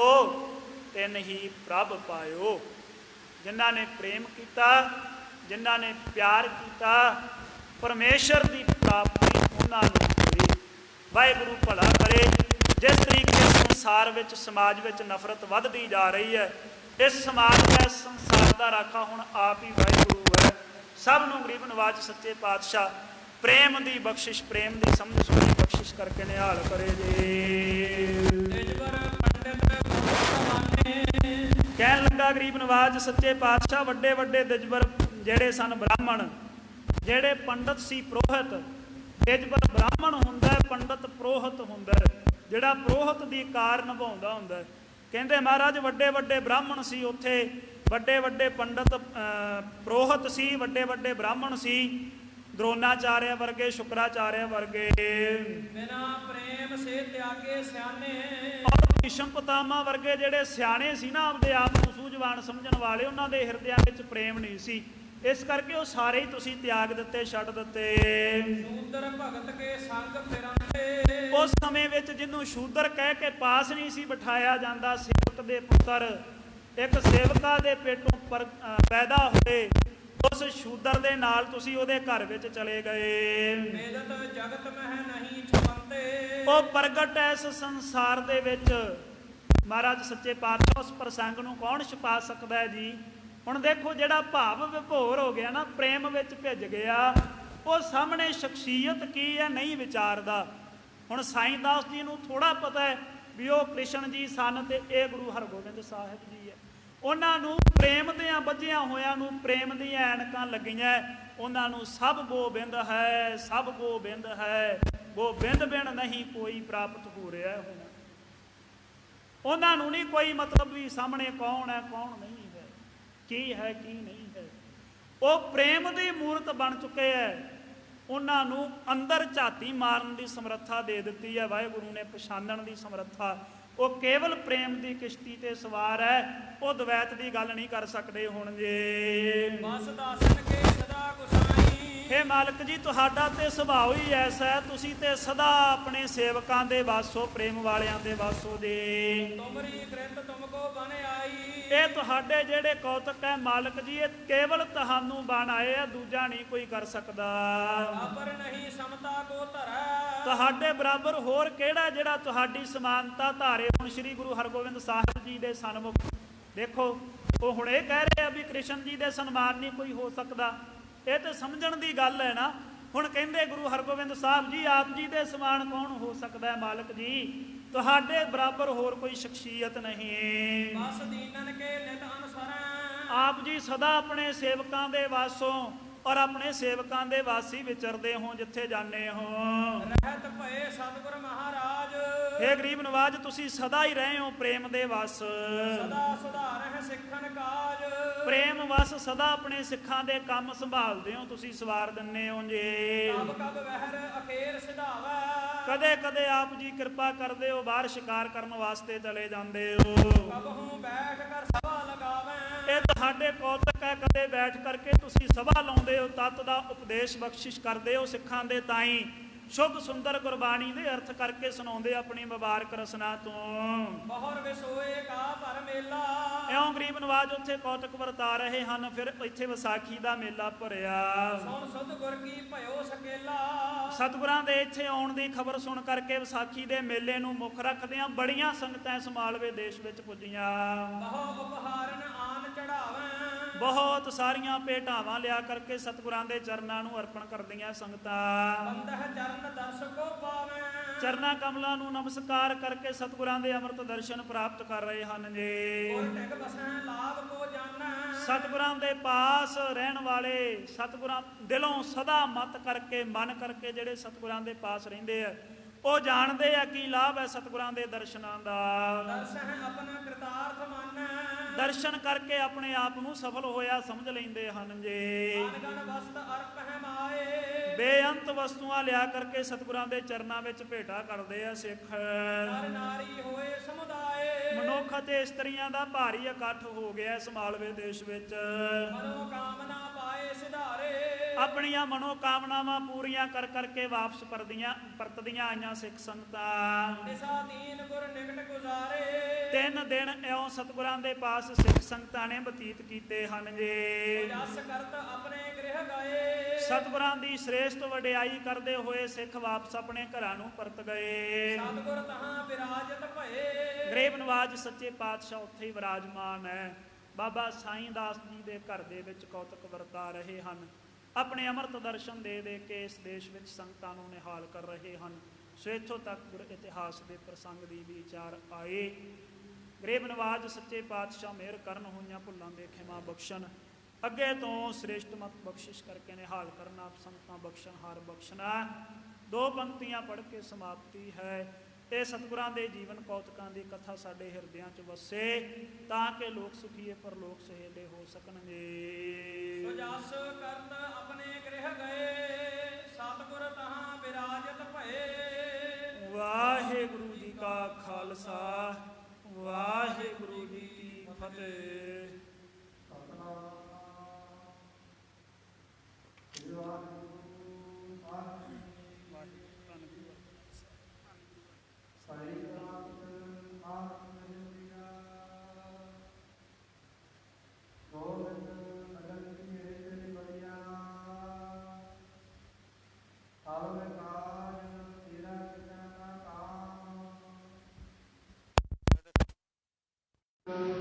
ਤਿਨ ਹੀ ਪ੍ਰਭ ਪਾਇਓ। ਜਿਨ੍ਹਾਂ ਨੇ ਪ੍ਰੇਮ ਕੀਤਾ, ਜਿਨ੍ਹਾਂ ਨੇ ਪਿਆਰ ਕੀਤਾ, ਪਰਮੇਸ਼ਰ ਦੀ ਪ੍ਰਾਪਤੀ ਉਹਨਾਂ ਨੂੰ ਹੋਈ। ਵਾਹਿਗੁਰੂ ਭਲਾ ਕਰੇ। ਜਿਸ ਤਰੀਕੇ ਸੰਸਾਰ ਵਿੱਚ, ਸਮਾਜ ਵਿੱਚ ਨਫ਼ਰਤ ਵੱਧਦੀ ਜਾ ਰਹੀ ਹੈ, ਇਸ ਸਮਾਜ ਦਾ, ਸੰਸਾਰ ਦਾ ਰਾਖਾ ਹੁਣ ਆਪ ਹੀ ਵਾਹਿਗੁਰੂ ਹੈ। ਸਭ ਨੂੰ ਗਰੀਬ ਨਵਾਜ ਸੱਚੇ ਪਾਤਸ਼ਾਹ ਪ੍ਰੇਮ ਦੀ ਬਖਸ਼ਿਸ਼, ਪ੍ਰੇਮ ਦੀ ਸਮਝ ਸੋਝੀ ਬਖਸ਼ਿਸ਼ ਕਰਕੇ ਨਿਹਾਲ ਕਰੇ ਜੀ। ਕਹਿਣ ਲੱਗਾ ਗਰੀਬ ਨਵਾਜ ਸੱਚੇ ਪਾਤਸ਼ਾਹ, ਵੱਡੇ ਵੱਡੇ ਦਿਜਬਰ ਜਿਹੜੇ ਸਨ ਬ੍ਰਾਹਮਣ, ਜਿਹੜੇ ਪੰਡਤ ਸੀ, ਪ੍ਰੋਹਿਤ। ਦਿਜਬਰ ਬ੍ਰਾਹਮਣ ਹੁੰਦਾ, ਪੰਡਤ ਪ੍ਰੋਹਿਤ ਹੁੰਦਾ, ਜਿਹੜਾ ਪ੍ਰੋਹਿਤ ਦੀ ਕਾਰ ਨਿਭਾਉਂਦਾ ਹੁੰਦਾ। ਕਹਿੰਦੇ ਮਹਾਰਾਜ ਵੱਡੇ ਵੱਡੇ ਬ੍ਰਾਹਮਣ ਸੀ ਉੱਥੇ, ਵੱਡੇ ਵੱਡੇ ਪੰਡਤ ਪ੍ਰੋਹਿਤ ਸੀ, ਵੱਡੇ ਵੱਡੇ ਬ੍ਰਾਹਮਣ ਸੀ, ਦਰੋਨਾਚਾਰਿਆ ਵਰਗੇ, ਸ਼ੁਕਰਾਚਾਰਿਆ ਵਰਗੇ। ਬਿਨਾ ਪ੍ਰੇਮ ਸੇ ਤਿਆਗੇ ਸਿਆਣੇ, ਔਰ ਭੀਸ਼ਮ ਪਿਤਾਮਹ ਵਰਗੇ ਜਿਹੜੇ ਸਿਆਣੇ ਸੀ ਨਾ, ਆਪਦੇ ਆਪ ਨੂੰ ਸੂਝਵਾਨ ਸਮਝਣ ਵਾਲੇ, ਉਹਨਾਂ ਦੇ ਹਿਰਦਿਆਂ ਵਿੱਚ ਪ੍ਰੇਮ ਨਹੀਂ ਸੀ। ਇਸ ਕਰਕੇ ਉਹ ਸਾਰੇ ਹੀ ਤੁਸੀਂ ਤਿਆਗ ਦਿੱਤੇ, ਛੱਡ ਦਿੱਤੇ। ਸ਼ੂਦਰ ਭਗਤ ਕੇ ਸੰਗ ਫਿਰੰਦੇ, ਉਸ ਸਮੇਂ ਵਿੱਚ ਜਿਹਨੂੰ ਸ਼ੂਦਰ ਕਹਿ ਕੇ ਪਾਸ ਨਹੀਂ ਸੀ ਬਿਠਾਇਆ ਜਾਂਦਾ, ਸੇਵਕ ਦੇ ਪੁੱਤਰ ਇੱਕ ਸੇਵਕਾ ਦੇ ਪੇਟੋਂ ਪੈਦਾ ਹੋਏ, ਉਸ ਸ਼ੂਦਰ ਦੇ ਨਾਲ ਤੁਸੀਂ ਉਹਦੇ ਘਰ ਵਿੱਚ ਚਲੇ ਗਏ। ਵੇਦਤ ਜਗਤ ਮਹਿ ਨਹੀਂ ਛਪੰਤੇ, ਉਹ ਪ੍ਰਗਟ ਇਸ ਸੰਸਾਰ ਦੇ ਵਿੱਚ। ਮਹਾਰਾਜ ਸੱਚੇ ਪਾਤਸ਼ਾਹ ਉਸ ਪ੍ਰਸੰਗ ਨੂੰ ਕੌਣ ਛੁਪਾ ਸਕਦਾ ਹੈ ਜੀ? ਹੁਣ ਦੇਖੋ ਜਿਹੜਾ ਭਾਵ ਵਿਭੋਰ ਹੋ ਗਿਆ ਨਾ, ਪ੍ਰੇਮ ਵਿੱਚ ਭਿੱਜ ਗਿਆ, ਉਹ ਸਾਹਮਣੇ ਸ਼ਖਸੀਅਤ ਕੀ ਹੈ ਨਹੀਂ ਵਿਚਾਰਦਾ। ਹੁਣ ਸਾਈਂ ਦਾਸ ਜੀ ਨੂੰ ਥੋੜਾ ਪਤਾ ਹੈ ਵੀ ਉਹ ਕ੍ਰਿਸ਼ਨ ਜੀ ਸਨ ਤੇ ਇਹ ਗੁਰੂ ਹਰਗੋਬਿੰਦ ਸਾਹਿਬ ਜੀ ਹੈ। ਉਹਨਾਂ ਨੂੰ ਪ੍ਰੇਮ ਦੀਆਂ ਬੱਝਿਆਂ ਹੋਇਆਂ ਨੂੰ ਪ੍ਰੇਮ ਦੀਆਂ ਐਨਕਾਂ ਲੱਗੀਆਂ, ਉਹਨਾਂ ਨੂੰ ਸਭ ਗੋਬਿੰਦ ਹੈ, ਸਭ ਗੋਬਿੰਦ ਹੈ, ਗੋਬਿੰਦ ਬਿਨ ਨਹੀਂ ਕੋਈ ਪ੍ਰਾਪਤ ਹੋ ਰਿਹਾ ਹੁਣ। ਉਹਨਾਂ ਨੂੰ ਨਹੀਂ ਕੋਈ ਮਤਲਬ ਵੀ ਸਾਹਮਣੇ ਕੌਣ ਹੈ ਕੌਣ ਨਹੀਂ ਹੈ, ਕੀ ਹੈ ਕੀ ਨਹੀਂ ਹੈ। ਉਹ ਪ੍ਰੇਮ ਦੀ ਮੂਰਤ ਬਣ ਚੁੱਕੇ ਹੈ। ਉਹਨਾਂ ਨੂੰ ਅੰਦਰ ਝਾਤੀ ਮਾਰਨ ਦੀ ਸਮਰੱਥਾ ਦੇ ਦਿੱਤੀ ਹੈ ਵਾਹਿਗੁਰੂ ਨੇ, ਪਛਾਣਨ ਦੀ ਸਮਰੱਥਾ। ਉਹ ਕੇਵਲ ਪ੍ਰੇਮ ਦੀ ਕਿਸ਼ਤੀ ਤੇ ਸਵਾਰ ਹੈ, ਉਹ ਦਵੈਤ ਦੀ ਗੱਲ ਨਹੀਂ ਕਰ ਸਕਦੇ। ਹੁਣ ਜੇ ਬਸ ਦਾਸਨ ਕੇ ਸਦਾ ਗੁਸਾਈ, ਹੇ ਮਾਲਕ ਜੀ ਤੁਹਾਡਾ ਤੇ ਸੁਭਾਅ ਹੀ ਐਸਾ ਹੈ, ਤੁਸੀਂ ਤੇ ਸਦਾ ਆਪਣੇ ਸੇਵਕਾਂ ਦੇ ਵਾਸੋ, ਪ੍ਰੇਮ ਵਾਲਿਆਂ ਦੇ ਵਾਸੋ ਦੇ। ਤੁਮਰੀ ਕ੍ਰਿਤ ਤੁਮ ਕੋ ਬਨ ਆਈ, ਇਹ ਤੁਹਾਡੇ ਜਿਹੜੇ ਕੌਤਕ ਹੈ ਮਾਲਕ ਜੀ, ਇਹ ਕੇਵਲ ਤੁਹਾਨੂੰ ਬਣ ਆਏ ਆ, ਦੂਜਾ ਨਹੀਂ ਕੋਈ ਕਰ ਸਕਦਾ। ਬਰਾਬਰ ਨਹੀਂ ਸਮਤਾ ਕੋ ਧਰੈ, ਤੁਹਾਡੇ ਬਰਾਬਰ ਹੋਰ ਕਿਹੜਾ ਜਿਹੜਾ ਤੁਹਾਡੀ ਸਮਾਨਤਾ ਧਾਰੇ। ਹੁਣ ਸ੍ਰੀ ਗੁਰੂ ਹਰਗੋਬਿੰਦ ਸਾਹਿਬ ਜੀ ਦੇ ਸਨਮੁਖ ਦੇਖੋ, ਉਹ ਹੁਣ ਇਹ ਕਹਿ ਰਹੇ ਆ ਵੀ ਕ੍ਰਿਸ਼ਨ ਜੀ ਦੇ ਸਨਮਾਨ ਨਹੀਂ ਕੋਈ ਹੋ ਸਕਦਾ। ਇਹ ਤਾਂ ਸਮਝਣ ਦੀ ਗੱਲ ਹੈ ਨਾ। ਹੁਣ ਕਹਿੰਦੇ ਗੁਰੂ ਹਰਗੋਬਿੰਦ ਸਾਹਿਬ ਜੀ ਆਪ ਜੀ ਦੇ ਸਮਾਨ ਕੌਣ ਹੋ ਸਕਦਾ ਹੈ ਮਾਲਕ ਜੀ, ਤੁਹਾਡੇ ਬਰਾਬਰ ਹੋਰ ਕੋਈ ਸ਼ਖਸੀਅਤ ਨਹੀਂ। ਬਸ ਦੀਨਨ ਕੇ ਨਿਤ ਅਨਸਰੈ, ਆਪ ਜੀ ਸਦਾ ਆਪਣੇ ਸੇਵਕਾਂ ਦੇ ਵਾਸੋਂ ਔਰ ਆਪਣੇ ਸੇਵਕਾਂ ਦੇ ਵਾਸੀ ਵਿਚਰਦੇ ਹੋ ਜਿੱਥੇ ਜਾਂਦੇ ਹੋ। ਰਹਿਤ ਭਏ ਸਤਿਗੁਰ ਮਹਾਰਾਜ, ਹੇ ਗਰੀਬ ਨਵਾਜ ਤੁਸੀਂ ਸਦਾ ਹੀ ਰਹੇ ਹੋ ਪ੍ਰੇਮ ਦੇ ਵਸ, ਸਦਾ ਸੁਧਾਰਹਿ ਸਿੱਖਣ ਕਾਜ, ਪ੍ਰੇਮ ਵਸ ਸਦਾ ਆਪਣੇ ਸਿੱਖਾਂ ਦੇ ਕੰਮ ਸੰਭਾਲਦੇ ਹੋ, ਤੁਸੀਂ ਸਵਾਰ ਦਿੰਦੇ ਹੋ ਜੇ। ਕਬ ਕਬ ਵਹਿਰ ਅਖੇਰ ਸਿਧਾਵੈ, ਕਦੇ ਕਦੇ ਆਪ ਜੀ ਕਿਰਪਾ ਕਰਦੇ ਹੋ ਬਾਹਰ ਸ਼ਿਕਾਰ ਕਰਨ ਵਾਸਤੇ ਚਲੇ ਜਾਂਦੇ ਹੋ। ਕਬਹੂ ਬੈਠ ਕਰ ਸਭਾ ਲਗਾਵੈ, ਇਹ ਤੁਹਾਡੇ ਕੌਤਕ ਹੈ, ਕਦੇ ਬੈਠ ਕਰਕੇ ਤੁਸੀਂ ਸਭਾ ਲਾਉਂਦੇ ਹੋ, ਤਤ ਦਾ ਉਪਦੇਸ਼ ਬਖਸ਼ਿਸ਼ ਕਰਦੇ ਹੋ ਸਿੱਖਾਂ ਦੇ ਤਾਈਂ, ਸ਼ੁੱਧ ਸੁੰਦਰ ਗੁਰਬਾਣੀ ਦੇ ਅਰਥ ਕਰਕੇ ਸੁਣਾਉਂਦੇ ਆਪਣੀ ਮੁਬਾਰਕ ਰਸਨਾ ਤੋਂ। ਬਹੁਰ ਵਿਸੋਏ ਕਾ ਭਰ ਮੇਲਾ, ਇਉਂ ਗਰੀਬ ਨਵਾਜ ਉੱਥੇ ਕੌਤਕ ਵਰਤਾ ਰਹੇ ਹਨ। ਫਿਰ ਇੱਥੇ ਵਿਸਾਖੀ ਦਾ ਮੇਲਾ ਭਰਿਆ। ਸੁਣ ਸੁਧ ਗੁਰ ਕੀ ਭਇਓ ਸਕੇਲਾ, ਸਤਿਗੁਰਾਂ ਦੇ ਇੱਥੇ ਆਉਣ ਦੀ ਖਬਰ ਸੁਣ ਕਰਕੇ ਵਿਸਾਖੀ ਦੇ ਮੇਲੇ ਨੂੰ ਮੁੱਖ ਰੱਖਦਿਆਂ ਬੜੀਆਂ ਸੰਗਤਾਂ ਇਸ ਮਾਲਵੇ ਦੇਸ਼ ਵਿੱਚ ਪੁੱਜੀਆਂ। ਬਹੁ ਉਪਹਾਰਨ ਆਨ ਚੜਾਵੈ, ਬਹੁਤ ਸਾਰੀਆਂ ਭੇਟਾਵਾਂ ਲਿਆ ਕਰਕੇ ਸਤਿਗੁਰਾਂ ਦੇ ਚਰਨਾਂ ਨੂੰ ਅਰਪਣ ਕਰਦੀਆਂ ਸੰਗਤਾਂ। ਬੰਦਹ ਚਰਨ ਦਰਸ਼ਕੋ ਪਾਵੈ, ਚਰਨਾਂ ਕਮਲਾਂ ਨੂੰ ਨਮਸਕਾਰ ਕਰਕੇ ਸਤਿਗੁਰਾਂ ਦੇ ਅੰਮ੍ਰਿਤ ਦਰਸ਼ਨ ਪ੍ਰਾਪਤ ਕਰ ਰਹੇ ਹਨ ਜੀ। ਗੁਰ ਟਿਕ ਬਸੈ ਲਾਭ ਕੋ ਜਾਣੈ, ਸਤਿਗੁਰਾਂ ਦੇ ਪਾਸ ਰਹਿਣ ਵਾਲੇ, ਸਤਿਗੁਰਾਂ ਦਿਲੋਂ ਸਦਾ ਮਤ ਕਰਕੇ ਮਨ ਕਰਕੇ ਜਿਹੜੇ ਸਤਿਗੁਰਾਂ ਦੇ ਪਾਸ ਰਹਿੰਦੇ ਆ, ਉਹ ਜਾਣਦੇ ਆ ਕੀ ਲਾਭ ਹੈ ਸਤਿਗੁਰਾਂ ਦੇ ਦਰਸ਼ਨਾਂ ਦਾ। ਦਰਸ਼ਹਿ ਆਪਣਾ ਕਿਰਤਾਰਥ ਮਾਨੈ, ਦਰਸ਼ਨ ਕਰਕੇ ਆਪਣੇ ਆਪ ਨੂੰ ਸਫਲ ਹੋਇਆ ਸਮਝ ਲੈਂਦੇ ਹਨ ਜੀ। ਅਨਗਨ ਵਸਤ ਅਰਪਹਿ ਮਾਏ, ਬੇਅੰਤ ਵਸਤੂਆਂ ਲਿਆ ਕਰਕੇ ਸਤਿਗੁਰਾਂ ਦੇ ਚਰਨਾਂ ਵਿੱਚ ਭੇਟਾ ਕਰਦੇ ਆ ਸਿੱਖ। ਨਰ ਨਾਰੀ ਹੋਏ ਸਮੁਦਾਏ, ਮਨੁੱਖ ਅਤੇ ਇਸਤਰੀਆਂ ਦਾ ਭਾਰੀ ਇਕੱਠ ਹੋ ਗਿਆ ਇਸ ਮਾਲਵੇ ਦੇਸ਼ ਵਿੱਚ। ਮਨੋ ਕਾਮਨਾ ਪਾਏ ਸਿਧਾਰੇ, ਆਪਣੀਆਂ ਮਨੋ ਕਾਮਨਾਵਾਂ ਪੂਰੀਆਂ ਕਰ ਕਰਕੇ ਵਾਪਸ ਪਰਤਦੀਆਂ ਆਈਆਂ ਸਿੱਖ ਸੰਗਤਾਂ। ਨਿਸਾ ਦੀਨ ਗੁਰ ਨਿਕਟ ਗੁਜ਼ਾਰੇ, 3 ਦਿਨ ਇਉਂ ਸਤਿਗੁਰਾਂ ਦੇ ਪਾਸ ਸਿੱਖ ਸੰਗਤਾਂ ਨੇ ਬਤੀਤ ਕੀਤੇ ਹਨ ਜੀ। ਜਸ ਕਰਤ ਆਪਣੇ ਗ੍ਰਹਿ ਗਏ, ਸਤਿਗੁਰਾਂ ਦੀ ਸ੍ਰੇਸ਼ਟ ਵਡਿਆਈ ਕਰਦੇ ਹੋਏ ਸਿੱਖ ਵਾਪਸ ਆਪਣੇ ਘਰਾਂ ਨੂੰ ਪਰਤ ਗਏ। ਸਤਿਗੁਰ ਤਹਾਂ ਵਿਰਾਜਤ ਭਏ, ਗਰੀਬ ਨਵਾਜ ਸੱਚੇ ਪਾਤਸ਼ਾਹ ਉੱਥੇ ਹੀ ਵਿਰਾਜਮਾਨ ਹੈ। ਬਾਬਾ ਸਾਈਂ ਦਾਸ ਜੀ ਦੇ ਘਰ ਦੇ ਵਿੱਚ ਕੌਤਕ ਵਰਤਾ ਰਹੇ ਹਨ। ਆਪਣੇ ਅੰਮ੍ਰਿਤ ਦਰਸ਼ਨ ਦੇ ਦੇ ਕੇ ਇਸ ਦੇਸ਼ ਵਿੱਚ ਸੰਗਤਾਂ ਨੂੰ ਨਿਹਾਲ ਕਰ ਰਹੇ ਹਨ। ਸੋ ਇੱਥੋਂ ਤੱਕ ਗੁਰ ਇਤਿਹਾਸ ਦੇ ਪ੍ਰਸੰਗ ਦੀ ਵਿਚਾਰ ਆਏ। ਗਰੀਬ ਨਵਾਜ ਸੱਚੇ ਪਾਤਸ਼ਾਹ ਮਿਹਰ ਕਰਨ, ਹੋਈਆਂ ਭੁੱਲਾਂ ਦੇ ਖਿਮਾ ਬਖਸ਼ਣ, ਅੱਗੇ ਤੋਂ ਸ੍ਰੇਸ਼ਟ ਮਤ ਬਖਸ਼ਿਸ਼ ਕਰਕੇ ਨਿਹਾਲ ਕਰਨਾ, ਸੰਗਤਾਂ ਬਖਸ਼ਣ, ਹਾਰ ਬਖਸ਼ਣਾ। 2 ਪੰਕਤੀਆਂ ਪੜ੍ਹ ਕੇ ਸਮਾਪਤੀ ਹੈ। ਇਹ ਸਤਿਗੁਰਾਂ ਦੇ ਜੀਵਨ ਕੌਤਕਾਂ ਦੀ ਕਥਾ ਸਾਡੇ ਹਿਰਦਿਆਂ 'ਚ ਵਸੇ ਤਾਂ ਕਿ ਲੋਕ ਸੁਖੀਏ ਪਰਲੋਕ ਸਹੇਲੇ ਹੋ ਸਕਣਗੇ। ਜਸ ਕਰਤ ਆਪਣੇ ਗ੍ਰਹਿ ਗਏ, ਸਤਿਗੁਰ ਤਹਾਂ ਵਿਰਾਜਤ ਭਏ। ਵਾਹਿਗੁਰੂ ਜੀ ਕਾ ਖਾਲਸਾ, ਵਾਹਿਗੁਰੂ ਜੀ ਕੀ ਫਤਿਹ।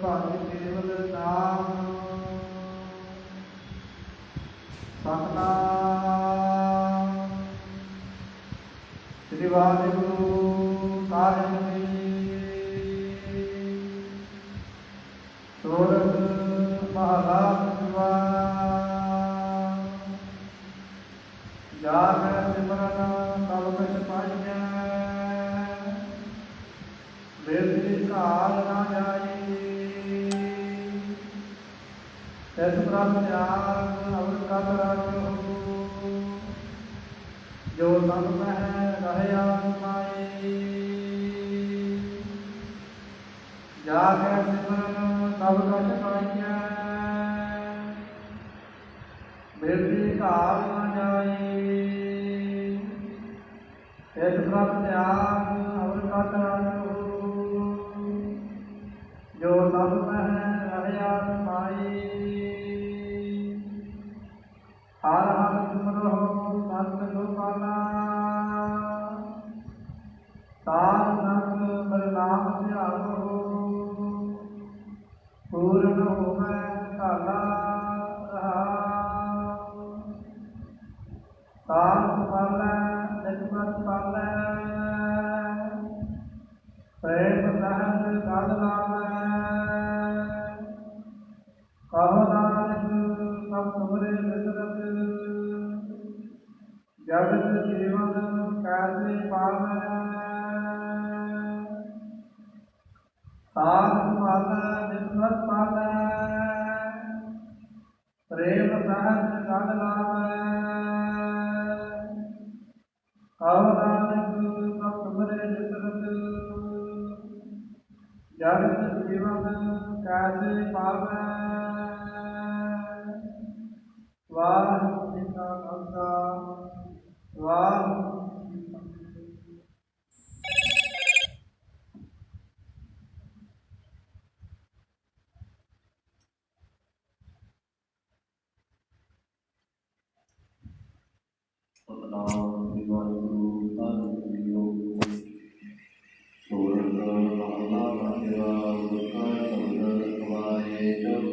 ਭਾਵੇਂ ਕੇਵਲ ਸ੍ਰੀ ਵਾਹਿਗੁਰੂ ਸਾਹਿਬ ਜੀ। ਸੋਰਠ ਮਹਲਾ ਪੰਜਵਾ। ਜਾ ਮੈਂ ਸਿਮਰਨ ਸਭ ਕੁਛ ਪਾਈਐ, ਬੇਦੀ ਘਾਲ ਨਾ ਜਾਈ। ਤਿਸ ਪ੍ਰਭ ਧਿਆਨ ਅਵਰ ਕਤ ਰਾਖਿਓ, ਜੋ ਸਭ ਮਹਿ ਰਹਿਆ ਸਮਾਈ। ਜਾ ਕੇ ਸਿਮਰਨ ਸਭ ਕਛ ਪਾਈਐ, ਬਿਰਤੀ ਘਾਲ ਨਾ ਜਾਈ। ਤਿਸ ਪ੍ਰਭ ਧਿਆਨ ਅਵਰ ਕਤ ਰਾਖਿਓ, ਜੋ ਸਭ ਮਹਿ ਰਹਿਆ ਸਮਾਈ। ਹਰ ਹਰ ਸਿਮਰੋ ਸਤ ਗੋਪਾਲਾ, ਸਾਧ ਸੰਗ ਹਰਿ ਨਾਮ ਧਿਆਵੋ। ਪੂਰਨ ਹੋਵੈ ਘਾਲਾ ਰਹਾਉ, ਸਾਧ ਪਾਲੈ ਨਿਤ ਪ੍ਰਤ ਪਾਲੈ। ਪ੍ਰੇਮ ਸਹਿਜ ਗਲ ਲਾਵੈ, ਕਹੋ ਨਾਨਕ ਸਭ ਤੁਮਰੇ ਬਿਸਰਤ। ਜਗਤ ਜੀਵਨ ਕੈਸੇ ਪਾਵੈ, ਸਾਧ ਸੰਭਾਲੈ ਨਿਤ ਪ੍ਰਤ ਪਾਲੈ। ਪ੍ਰੇਮ ਸਹਿਜ ਗਲ ਲਾਵੈ, ਕਹੋ ਨਾਨਕ ਸਭ ਤੁਮਰੇ ਬਿਸਰਤ। ਜਗਤ ਜੀਵਨ ਕੈਸੇ ਪਾਵੈ। ਵਾਹਿਗੁਰੂ ਜੀ ਕਾ ਖਾਲਸਾ, ਵਾਹਿਗੁਰੂ ਜੀ ਕੀ ਫਤਿਹ। ਸਤਿਨਾਮ ਸ੍ਰੀ ਵਾਹਿਗੁਰੂ ਸਾਹਿਬ ਜੀਓ।